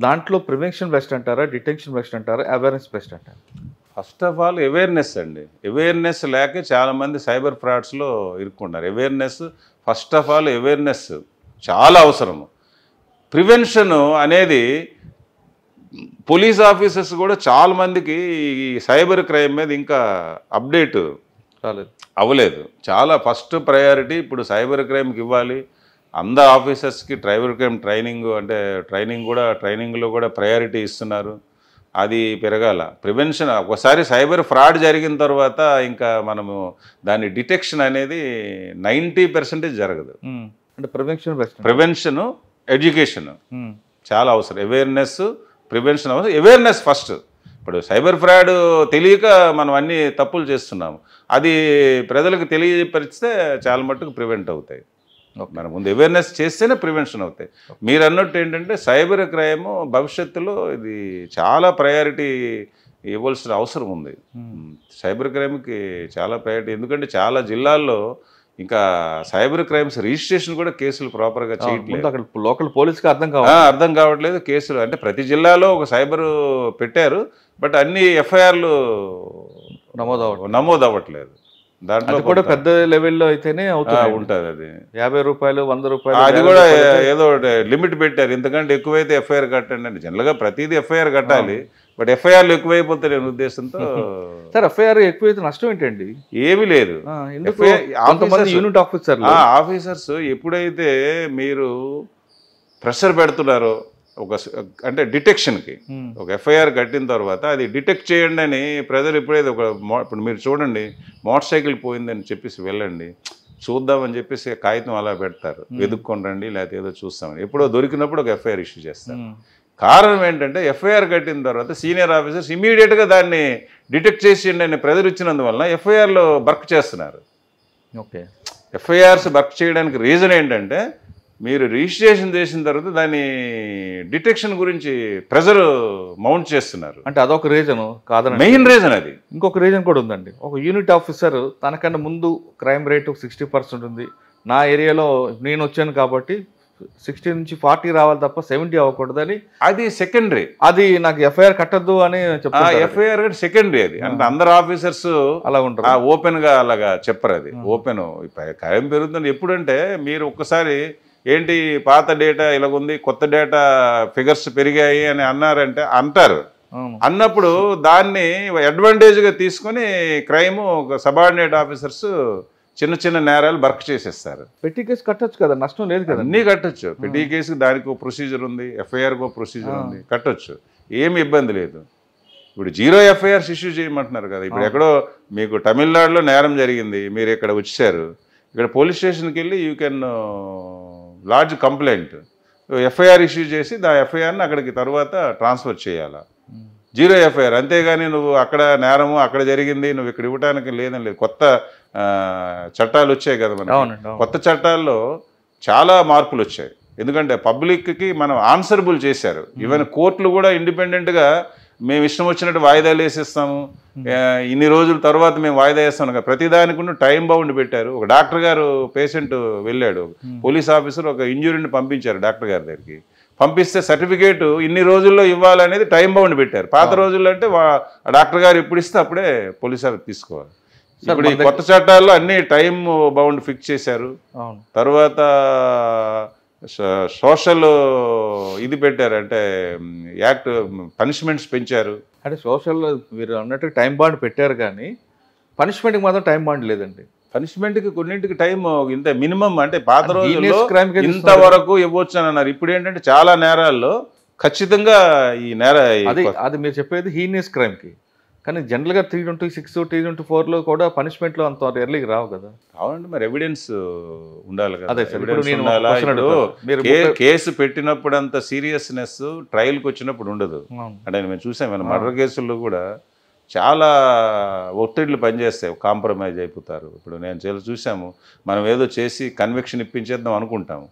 [SPEAKER 2] దాంట్లో ప్రివెన్షన్ బెస్ట్ అంటారా, డిటెన్షన్ బెస్ట్ అంటారా, అవేర్నెస్ బెస్ట్ అంటారా?
[SPEAKER 3] ఫస్ట్ ఆఫ్ ఆల్ అవేర్నెస్ అండి. అవేర్నెస్ లేక చాలామంది సైబర్ ఫ్రాడ్స్లో ఇరుక్కున్నారు. ఫస్ట్ ఆఫ్ ఆల్ అవేర్నెస్ చాలా అవసరము. ప్రివెన్షన్ అనేది పోలీస్ ఆఫీసర్స్ కూడా చాలామందికి ఈ సైబర్ క్రైమ్ మీద ఇంకా అప్డేట్ అవ్వలేదు. చాలా ఫస్ట్ ప్రయారిటీ ఇప్పుడు సైబర్ క్రైమ్కి ఇవ్వాలి. అందరు ఆఫీసర్స్కి సైబర్ క్రైమ్ ట్రైనింగ్లో కూడా ప్రయారిటీ ఇస్తున్నారు. అది పెరగాల. ప్రివెన్షన్, ఒకసారి సైబర్ ఫ్రాడ్ జరిగిన తర్వాత ఇంకా మనము దాని డిటెక్షన్ అనేది 90% జరగదు.
[SPEAKER 2] అంటే
[SPEAKER 3] ప్రివెన్షన్, ఎడ్యుకేషన్ చాలా అవసరం. అవేర్నెస్, ప్రివెన్షన్ అవసరం. Awareness first. ఇప్పుడు సైబర్ ఫ్రాడ్ తెలియక మనం అన్ని తప్పులు చేస్తున్నాము. అది ప్రజలకు తెలియపరిస్తే చాలా మట్టుకు ప్రివెంట్ అవుతాయి. మన ముందు అవేర్నెస్ చేస్తేనే ప్రివెన్షన్ అవుతాయి. మీరు అన్నట్టు ఏంటంటే సైబర్ క్రైమ్ భవిష్యత్తులో ఇది చాలా ప్రయారిటీ ఇవ్వాల్సిన అవసరం ఉంది. సైబర్ క్రైమ్కి చాలా ప్రయారిటీ. ఎందుకంటే చాలా జిల్లాల్లో ఇంకా సైబర్ క్రైమ్స్ రిజిస్ట్రేషన్ కూడా కేసులు ప్రాపర్గా చేయట్లేదు.
[SPEAKER 2] అక్కడ లోకల్ పోలీస్కి
[SPEAKER 3] అర్థం కావట్లేదు. కేసులు అంటే ప్రతి జిల్లాలో ఒక సైబర్ పెట్టారు, బట్ అన్ని ఎఫ్ఐఆర్లు నమోదు అవ్వట్లేదు. దాంట్లో
[SPEAKER 2] కూడా పెద్ద లెవెల్లో అయితేనే
[SPEAKER 3] ఉంటుంది. అది
[SPEAKER 2] 50 రూపాయలు, 100 రూపాయలు,
[SPEAKER 3] అది కూడా ఏదో లిమిట్ పెట్టారు. ఇంతకంటే ఎక్కువైతే ఎఫ్ఐఆర్ కట్టండి అని. జనరల్గా ప్రతిదీ ఎఫ్ఐఆర్ కట్టాలి, బట్ ఎఫ్ఐఆర్లు ఎక్కువైపోతే నేను ఉద్దేశంతో.
[SPEAKER 2] సార్, ఎఫ్ఐఆర్ ఎక్కువైతే నష్టం ఏంటండి?
[SPEAKER 3] ఏమీ లేదు. ఆఫీసర్స్ ఎప్పుడైతే మీరు ప్రెషర్ పెడుతున్నారో అంటే డిటెక్షన్కి, ఒక ఎఫ్ఐఆర్ కట్టిన తర్వాత అది డిటెక్ట్ చేయండి అని ప్రజలు ఎప్పుడైతే ఇప్పుడు మీరు చూడండి, మోటార్ సైకిల్ పోయిందని చెప్పేసి వెళ్ళండి చూద్దామని చెప్పేసి కాగితం అలా పెడతారు, వెతుక్కొని రండి లేకపోతే ఏదో చూస్తామని. ఎప్పుడో దొరికినప్పుడు ఒక ఎఫ్ఐఆర్ ఇష్యూ చేస్తారు. కారణం ఏంటంటే ఎఫ్ఐఆర్ కట్టిన తర్వాత సీనియర్ ఆఫీసర్స్ ఇమీడియట్గా దాన్ని డిటెక్ట్ చేసేయండి అని ప్రజలు ఇచ్చినందువలన ఎఫ్ఐఆర్లో వర్క్ చేస్తున్నారు.
[SPEAKER 2] ఓకే,
[SPEAKER 3] ఎఫ్ఐఆర్స్ వర్క్ చేయడానికి రీజన్ ఏంటంటే మీరు రిజిస్ట్రేషన్ చేసిన తర్వాత దాని డిటెక్షన్ గురించి ప్రెజర్ మౌంట్ చేస్తున్నారు.
[SPEAKER 2] అంటే అదొక రీజన్ కాదని,
[SPEAKER 3] మెయిన్ రీజన్ అది.
[SPEAKER 2] ఇంకొక రీజన్ కూడా ఉందండి. ఒక యూనిట్ ఆఫీసర్ తనకన్నా ముందు క్రైమ్ రేటు 60% ఉంది. నా ఏరియాలో నేను వచ్చాను కాబట్టి 60 నుంచి 40 రావాలి తప్ప 70 అవ్వకూడదని,
[SPEAKER 3] అది సెకండరీ.
[SPEAKER 2] అది నాకు ఎఫ్ఐఆర్ కట్టద్దు అని చెప్తారు.
[SPEAKER 3] ఎఫ్ఐఆర్ సెకండరీ అది. అంటే అందరు ఆఫీసర్స్
[SPEAKER 2] అలా ఉంటారు,
[SPEAKER 3] ఓపెన్ గా అలాగా చెప్పరు. అది ఓపెన్. క్రైమ్ పెరుగుతుంది ఎప్పుడంటే మీరు ఒక్కసారి ఏంటి పాత డేటా ఇలాగుంది, కొత్త డేటా ఫిగర్స్ పెరిగాయి అని అన్నారంటే అంటారు. అన్నప్పుడు దాన్ని అడ్వాంటేజ్ గా తీసుకొని క్రైమ్ సబార్డినేట్ ఆఫీసర్స్ చిన్న చిన్న నేరాలు బర్క్ చేసేస్తారు.
[SPEAKER 2] పెట్టి కేసు కట్టొచ్చు కదా, నష్టం లేదు కదా.
[SPEAKER 3] అన్నీ కట్టొచ్చు. పెట్టి కేసుకి దానికి ఒక ప్రొసీజర్ ఉంది, ఎఫ్ఐఆర్కి ఒక ప్రొసీజర్ ఉంది, కట్టొచ్చు, ఏమి ఇబ్బంది లేదు. ఇప్పుడు 0 ఎఫ్ఐఆర్స్ ఇష్యూ చేయమంటున్నారు కదా. ఇప్పుడు ఎక్కడో మీకు తమిళనాడులో నేరం జరిగింది, మీరు ఇక్కడ వచ్చారు, ఇక్కడ పోలీస్ స్టేషన్కి వెళ్ళి you can lodge complaint, FIR issue చేసి ఎఫ్ఐఆర్ని అక్కడికి తర్వాత ట్రాన్స్ఫర్ చేయాలా. 0 ఎఫ్ఐఆర్. అంతేగాని నువ్వు అక్కడ నేరము అక్కడ జరిగింది నువ్వు ఇక్కడ ఇవ్వడానికి లేదని లేదు. కొత్త చట్టాలు వచ్చాయి కదా మనకి. కొత్త చట్టాల్లో చాలా మార్పులు వచ్చాయి. ఎందుకంటే పబ్లిక్కి మనం ఆన్సరబుల్ చేశారు. ఈవెన్ కోర్టులు కూడా ఇండిపెండెంట్గా మేము ఇష్టం వచ్చినట్టు వాయిదాలు వేసేస్తాము, ఇన్ని రోజుల తర్వాత మేము వాయిదా వేస్తాం కదా. ప్రతిదానికి టైం బౌండ్ పెట్టారు. ఒక డాక్టర్ గారు పేషెంట్ వెళ్ళాడు, పోలీస్ ఆఫీసర్ ఒక ఇంజురీని పంపించారు డాక్టర్ గారి దగ్గరికి. పంపిస్తే సర్టిఫికేట్ ఇన్ని రోజుల్లో ఇవ్వాలనేది టైం బౌండ్ పెట్టారు. పాత రోజుల్లో అంటే డాక్టర్ గారు ఎప్పుడు ఇస్తే అప్పుడే పోలీస్ ఆఫీస్ తీసుకోవాలి. ఇప్పుడు ఈ కొత్త చట్టాల్లో అన్ని టైం బౌండ్ ఫిక్స్ చేశారు. తర్వాత సోషల్ ఇది పెట్టారు, అంటే యాక్ట్ పనిష్మెంట్స్ పెంచారు.
[SPEAKER 2] అంటే సోషల్ మీరు అన్నట్టు టైం బాండ్ పెట్టారు కానీ పనిష్మెంట్కి మాత్రం టైం బాండ్ లేదండి.
[SPEAKER 3] పనిష్మెంట్కి కొన్నింటికి టైం ఇంత మినిమం, అంటే పాత రోజుల్లో ఇంతవరకు ఇవ్వచ్చు అని అన్నారు. ఇప్పుడు ఏంటంటే చాలా నేరాల్లో ఖచ్చితంగా ఈ
[SPEAKER 2] అది మీరు చెప్పేది హీనియస్ క్రైమ్కి. కానీ జనరల్గా 326, 324లో కూడా పనిష్మెంట్లో అంత ఎర్లీకి రావు కదా.
[SPEAKER 3] అవునండి, మరి ఎవిడెన్స్ ఉండాలి కదా.
[SPEAKER 2] అదే
[SPEAKER 3] కేసు పెట్టినప్పుడు అంత సీరియస్నెస్ ట్రయల్కి వచ్చినప్పుడు ఉండదు. అంటే మేము చూసాం మన మర్డర్ కేసుల్లో కూడా చాలా ఒత్తిడిలు పనిచేస్తాయి, కాంప్రమైజ్ అయిపోతారు. ఇప్పుడు నేను చూసాము, మనం ఏదో చేసి కన్విక్షన్ ఇప్పించేద్దాం అనుకుంటాము.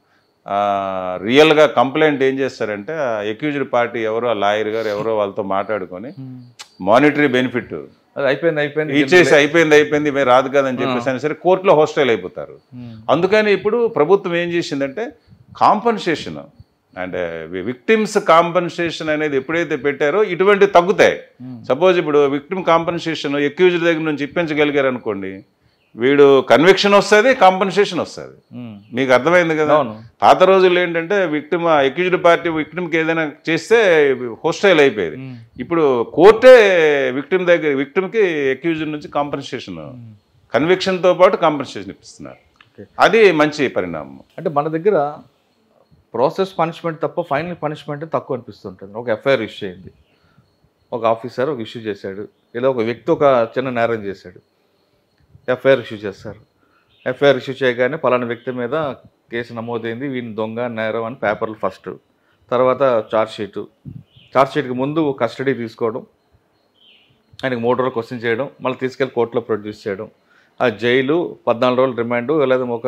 [SPEAKER 3] రియల్గా కంప్లైంట్ ఏం చేస్తారంటే అక్యూజ్డ్ పార్టీ ఎవరో లాయర్ గారు ఎవరో వాళ్ళతో మాట్లాడుకొని మానిటరీ బెనిఫిట్ ఇచ్చేసి అయిపోయింది మేము రాదు కదని చెప్పేసి అయినా సరే కోర్టులో హోస్టైల్ అయిపోతారు. అందుకని ఇప్పుడు ప్రభుత్వం ఏం చేసిందంటే కాంపన్సేషన్, అంటే విక్టిమ్స్ కాంపన్సేషన్ అనేది ఎప్పుడైతే పెట్టారో ఇటువంటి తగ్గుతాయి. సపోజ్ ఇప్పుడు విక్టిమ్ కాంపన్సేషన్ అక్యూజ్డ్ దగ్గర నుంచి ఇప్పించగలిగారు అనుకోండి, వీడు కన్విక్షన్ వస్తుంది, కాంపన్సేషన్ వస్తుంది. మీకు అర్థమైంది కదా. పాత రోజుల్లో ఏంటంటే విక్టిమ్ అక్యూజ్డ్ పార్టీ విక్టిమ్కి ఏదైనా చేస్తే హోస్టైల్ అయిపోయేది. ఇప్పుడు కోర్టే విక్టిమ్కి అక్యూజ్డ్ నుంచి కాంపన్సేషన్, కన్విక్షన్తో పాటు కాంపన్సేషన్ ఇప్పిస్తున్నారు. అది మంచి పరిణామం.
[SPEAKER 2] అంటే మన దగ్గర ప్రాసెస్ పనిష్మెంట్ తప్ప ఫైనల్ పనిష్మెంట్ తక్కువ అనిపిస్తుంటుంది. ఒక ఎఫ్ఐఆర్ ఇష్యూ అయింది, ఒక ఆఫీసర్ ఒక ఇష్యూ చేశాడు, లేదా ఒక వ్యక్తి ఒక చిన్న నేరం చేశాడు, ఎఫ్ఐఆర్ ఇష్యూ చేస్తారు. ఎఫ్ఐఆర్ ఇష్యూ చేయగానే పలానా వ్యక్తి మీద కేసు నమోదైంది, వీని దొంగ నేరం అని పేపర్లు ఫస్ట్, తర్వాత ఛార్జ్షీట్కి ముందు కస్టడీ తీసుకోవడం, ఆయనకి 3 రోజులు క్వశ్చన్ చేయడం, మళ్ళీ తీసుకెళ్ళి కోర్టులో ప్రొడ్యూస్ చేయడం, ఆ జైలు 14 రోజులు రిమాండ్, లేదా ఒక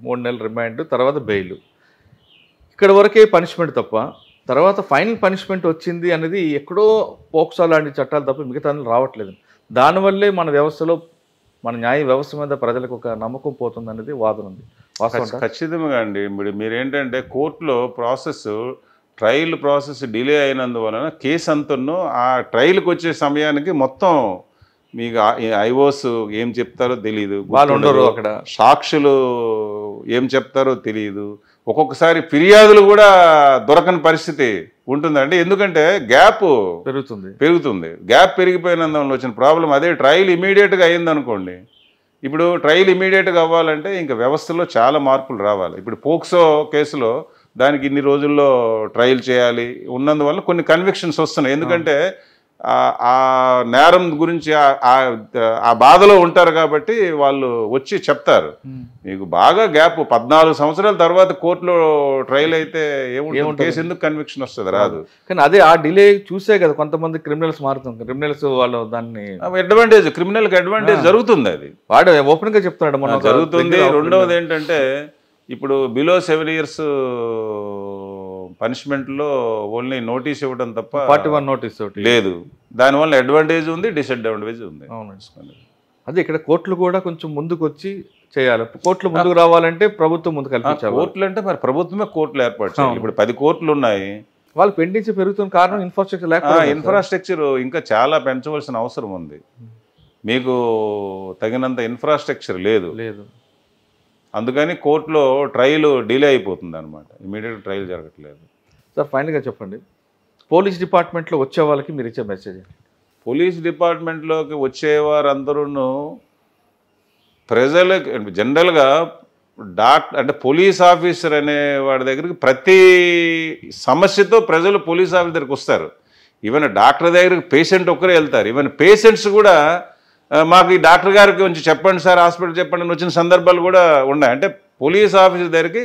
[SPEAKER 2] 3 నెలలు రిమాండ్, తర్వాత బెయిల్. ఇక్కడ వరకే పనిష్మెంట్ తప్ప తర్వాత ఫైనల్ పనిష్మెంట్ వచ్చింది అనేది ఎక్కడో పోక్సో లాంటి చట్టాలు తప్ప మిగతా రావట్లేదు. దానివల్లే మన వ్యవస్థలో, మన న్యాయ వ్యవస్థ మీద ప్రజలకు ఒక నమ్మకం పోతుంది అనేది వాదన ఉంది.
[SPEAKER 3] ఖచ్చితంగా అండి. మీరేంటంటే కోర్టులో ట్రయల్ ప్రాసెస్ డిలే అయినందువలన కేసు అంతను ఆ ట్రయల్కి వచ్చే సమయానికి మొత్తం మీకు ఐఓస్ ఏం చెప్తారో తెలియదు,
[SPEAKER 2] వాళ్ళు ఉండరు అక్కడ,
[SPEAKER 3] సాక్షులు ఏం చెప్తారో తెలియదు, ఒక్కొక్కసారి ఫిర్యాదులు కూడా దొరకని పరిస్థితి ఉంటుందండి. ఎందుకంటే గ్యాప్ పెరుగుతుంది. గ్యాప్ పెరిగిపోయినందువల్ల వచ్చిన ప్రాబ్లం అదే. ట్రయల్ ఇమీడియట్గా అయిందనుకోండి, ఇప్పుడు ట్రయల్ ఇమీడియట్గా అవ్వాలంటే ఇంకా వ్యవస్థలో చాలా మార్పులు రావాలి. ఇప్పుడు పోక్సో కేసులో దానికి ఇన్ని రోజుల్లో ట్రయల్ చేయాలి ఉన్నందువల్ల కొన్ని కన్విక్షన్స్ వస్తున్నాయి. ఎందుకంటే ఆ నేరం గురించి ఆ బాధలో ఉంటారు కాబట్టి వాళ్ళు వచ్చి చెప్తారు. మీకు బాగా గ్యాప్ 14 సంవత్సరాల తర్వాత కోర్టులో ట్రయల్ అయితే ఏముంటుంది, కేసు ఎందుకు కన్విక్షన్ వస్తుంది, రాదు.
[SPEAKER 2] కానీ అదే ఆ డిలే చూసే కదా కొంతమంది క్రిమినల్స్ మారుతుంది. క్రిమినల్స్ వాళ్ళు దాన్ని
[SPEAKER 3] అడ్వాంటేజ్, క్రిమినల్కి అడ్వాంటేజ్ జరుగుతుంది. అది
[SPEAKER 2] వాడు ఓపెన్ గా చెప్తున్నాడు, మనం
[SPEAKER 3] జరుగుతుంది. రెండవది ఏంటంటే ఇప్పుడు బిలో 7 years పనిష్మెంట్లో ఓన్లీ నోటీస్ ఇవ్వడం తప్ప
[SPEAKER 2] 41 నోటీస్
[SPEAKER 3] లేదు. దానివల్ల అడ్వాంటేజ్ ఉంది, డిసడ్వాంటేజ్ ఉంది.
[SPEAKER 2] అవునండి. అదే ఇక్కడ కోర్టులు కూడా కొంచెం ముందుకు వచ్చి చేయాలి. కోర్టులు ముందుకు రావాలంటే ప్రభుత్వం ముందు కల్పించాలి.
[SPEAKER 3] కోర్టులు అంటే మరి ప్రభుత్వమే కోర్టులు ఏర్పాటు చేయాలి. ఇప్పుడు 10 కోర్టులు ఉన్నాయి.
[SPEAKER 2] వాళ్ళు పెండించి పెరుగుతున్న కారణం ఇన్ఫ్రాస్ట్రక్చర్ లేక.
[SPEAKER 3] ఇన్ఫ్రాస్ట్రక్చర్ ఇంకా చాలా పెంచవలసిన అవసరం ఉంది. మీకు తగినంత ఇన్ఫ్రాస్ట్రక్చర్ లేదు. అందుకని కోర్టులో ట్రయల్ డిలే అయిపోతుంది అనమాట. ఇమీడియట్ ట్రయల్ జరగట్లేదు.
[SPEAKER 2] సార్ ఫైనల్గా చెప్పండి, పోలీస్ డిపార్ట్మెంట్లో వచ్చే వాళ్ళకి మీరు ఇచ్చే మెసేజ్?
[SPEAKER 3] పోలీస్ డిపార్ట్మెంట్లోకి వచ్చేవారందరూ ప్రజలకు జనరల్గా అంటే పోలీస్ ఆఫీసర్ అనే వాడి దగ్గరికి ప్రతి సమస్యతో ప్రజలు పోలీస్ ఆఫీసర్ దగ్గరికి వస్తారు. ఈవెన్ డాక్టర్ దగ్గరికి పేషెంట్ ఒక్కరే వెళ్తారు. ఈవెన్ పేషెంట్స్ కూడా మాకు ఈ డాక్టర్ గారికి కొంచెం చెప్పండి సార్, హాస్పిటల్ చెప్పండి అని వచ్చిన సందర్భాలు కూడా ఉన్నాయి. అంటే పోలీస్ ఆఫీసర్ దగ్గరికి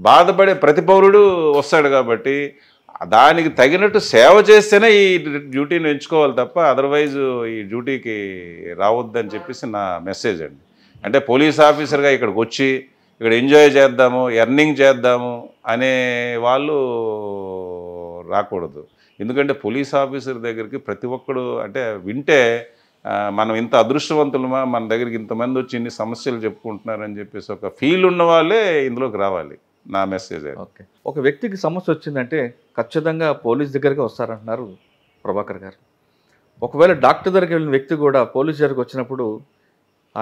[SPEAKER 3] బాధపడే ప్రతి పౌరుడు వస్తాడు. కాబట్టి దానికి తగినట్టు సేవ చేస్తేనే ఈ డ్యూటీని ఎంచుకోవాలి తప్ప అదర్వైజ్ ఈ డ్యూటీకి రావద్దని చెప్పేసి నా మెసేజ్ అండి. అంటే పోలీస్ ఆఫీసర్గా ఇక్కడికి వచ్చి ఇక్కడ ఎంజాయ్ చేద్దాము, ఎర్నింగ్ చేద్దాము అనే వాళ్ళు రాకూడదు. ఎందుకంటే పోలీస్ ఆఫీసర్ దగ్గరికి ప్రతి ఒక్కడు అంటే వింటే మనం ఇంత అదృష్టవంతులమా, మన దగ్గరికి ఇంతమంది వచ్చి ఇన్ని సమస్యలు చెప్పుకుంటున్నారని చెప్పేసి ఒక ఫీల్ ఉన్న వాళ్ళే ఇందులోకి రావాలి. నా మెసేజ్.
[SPEAKER 2] ఓకే, ఒక వ్యక్తికి సమస్య వచ్చిందంటే ఖచ్చితంగా పోలీస్ దగ్గరికి వస్తారంటున్నారు ప్రభాకర్ గారు. ఒకవేళ డాక్టర్ దగ్గరికి వెళ్ళిన వ్యక్తి కూడా పోలీస్ దగ్గరికి వచ్చినప్పుడు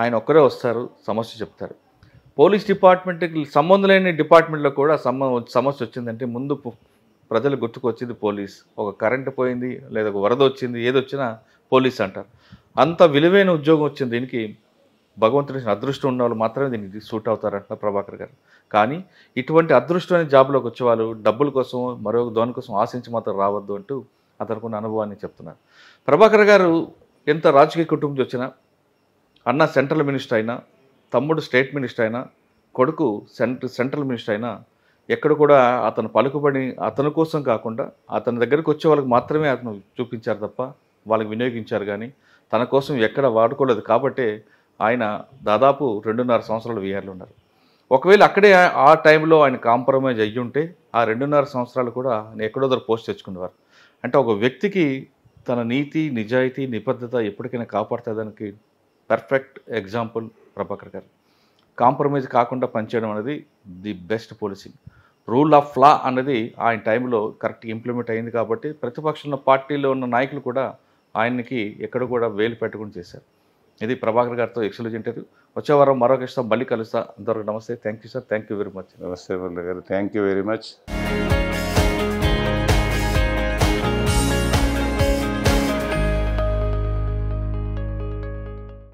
[SPEAKER 2] ఆయన ఒక్కరే వస్తారు, సమస్య చెప్తారు. పోలీస్ డిపార్ట్మెంట్కి సంబంధం లేని డిపార్ట్మెంట్లో కూడా సమస్య వచ్చిందంటే ముందు ప్రజలు గుర్తుకొచ్చింది పోలీస్. ఒక కరెంటు పోయింది లేదా ఒక వరద వచ్చింది, ఏది వచ్చినా పోలీస్ అంటారు. అంత విలువైన ఉద్యోగం వచ్చింది. దీనికి భగవంతుడి అదృష్టం ఉన్న వాళ్ళు మాత్రమే దీనికి సూట్ అవుతారంటున్నారు ప్రభాకర్ గారు. కానీ ఇటువంటి అదృష్టమైన జాబ్లోకి వచ్చే వాళ్ళు డబ్బుల కోసం మరో దానికోసం ఆశించి మాత్రం రావద్దు అంటూ అతనుకున్న అనుభవాన్ని చెప్తున్నారు. ప్రభాకర్ గారు ఎంత రాజకీయ కుటుంబం నుంచి వచ్చినా, అన్న సెంట్రల్ మినిస్టర్ అయినా, తమ్ముడు స్టేట్ మినిస్టర్ అయినా, కొడుకు సెంట్రల్ మినిస్టర్ అయినా, ఎక్కడ కూడా అతను పలుకుబడి అతని కోసం కాకుండా అతని దగ్గరికి వచ్చే వాళ్ళకి మాత్రమే అతను చూపించారు తప్ప వాళ్ళకి వినియోగించారు. కానీ తన కోసం ఎక్కడ వాడుకోలేదు. కాబట్టే ఆయన దాదాపు 2.5 సంవత్సరాలు వీఆర్లో ఉన్నారు. ఒకవేళ అక్కడే ఆ టైంలో ఆయన కాంప్రమైజ్ అయ్యి ఉంటే ఆ 2.5 సంవత్సరాలు కూడా ఆయన ఎక్కడో దగ్గర పోస్ట్ తెచ్చుకునేవారు. అంటే ఒక వ్యక్తికి తన నీతి, నిజాయితీ, నిబద్ధత ఎప్పటికైనా కాపాడుతుందానికి పర్ఫెక్ట్ ఎగ్జాంపుల్ ప్రభాకర్ గారు. కాంప్రమైజ్ కాకుండా పనిచేయడం అనేది the best policy. Rule of law అనేది ఆయన టైంలో కరెక్ట్గా ఇంప్లిమెంట్ అయింది. కాబట్టి ప్రతిపక్షంలో పార్టీలో ఉన్న నాయకులు కూడా ఆయనకి ఎక్కడ కూడా వేలు పెట్టకుండా చేశారు. ఇది ప్రభాకర్ గారితో ఎక్స్క్లూజివ్ ఇంటర్వ్యూ. వచ్చే వారం మరొక ఇష్టం మళ్ళీ కలుస్తా. అంతవరకు నమస్తే. Thank you sir. Thank you very much.
[SPEAKER 3] నమస్తే గారు. Thank you very much.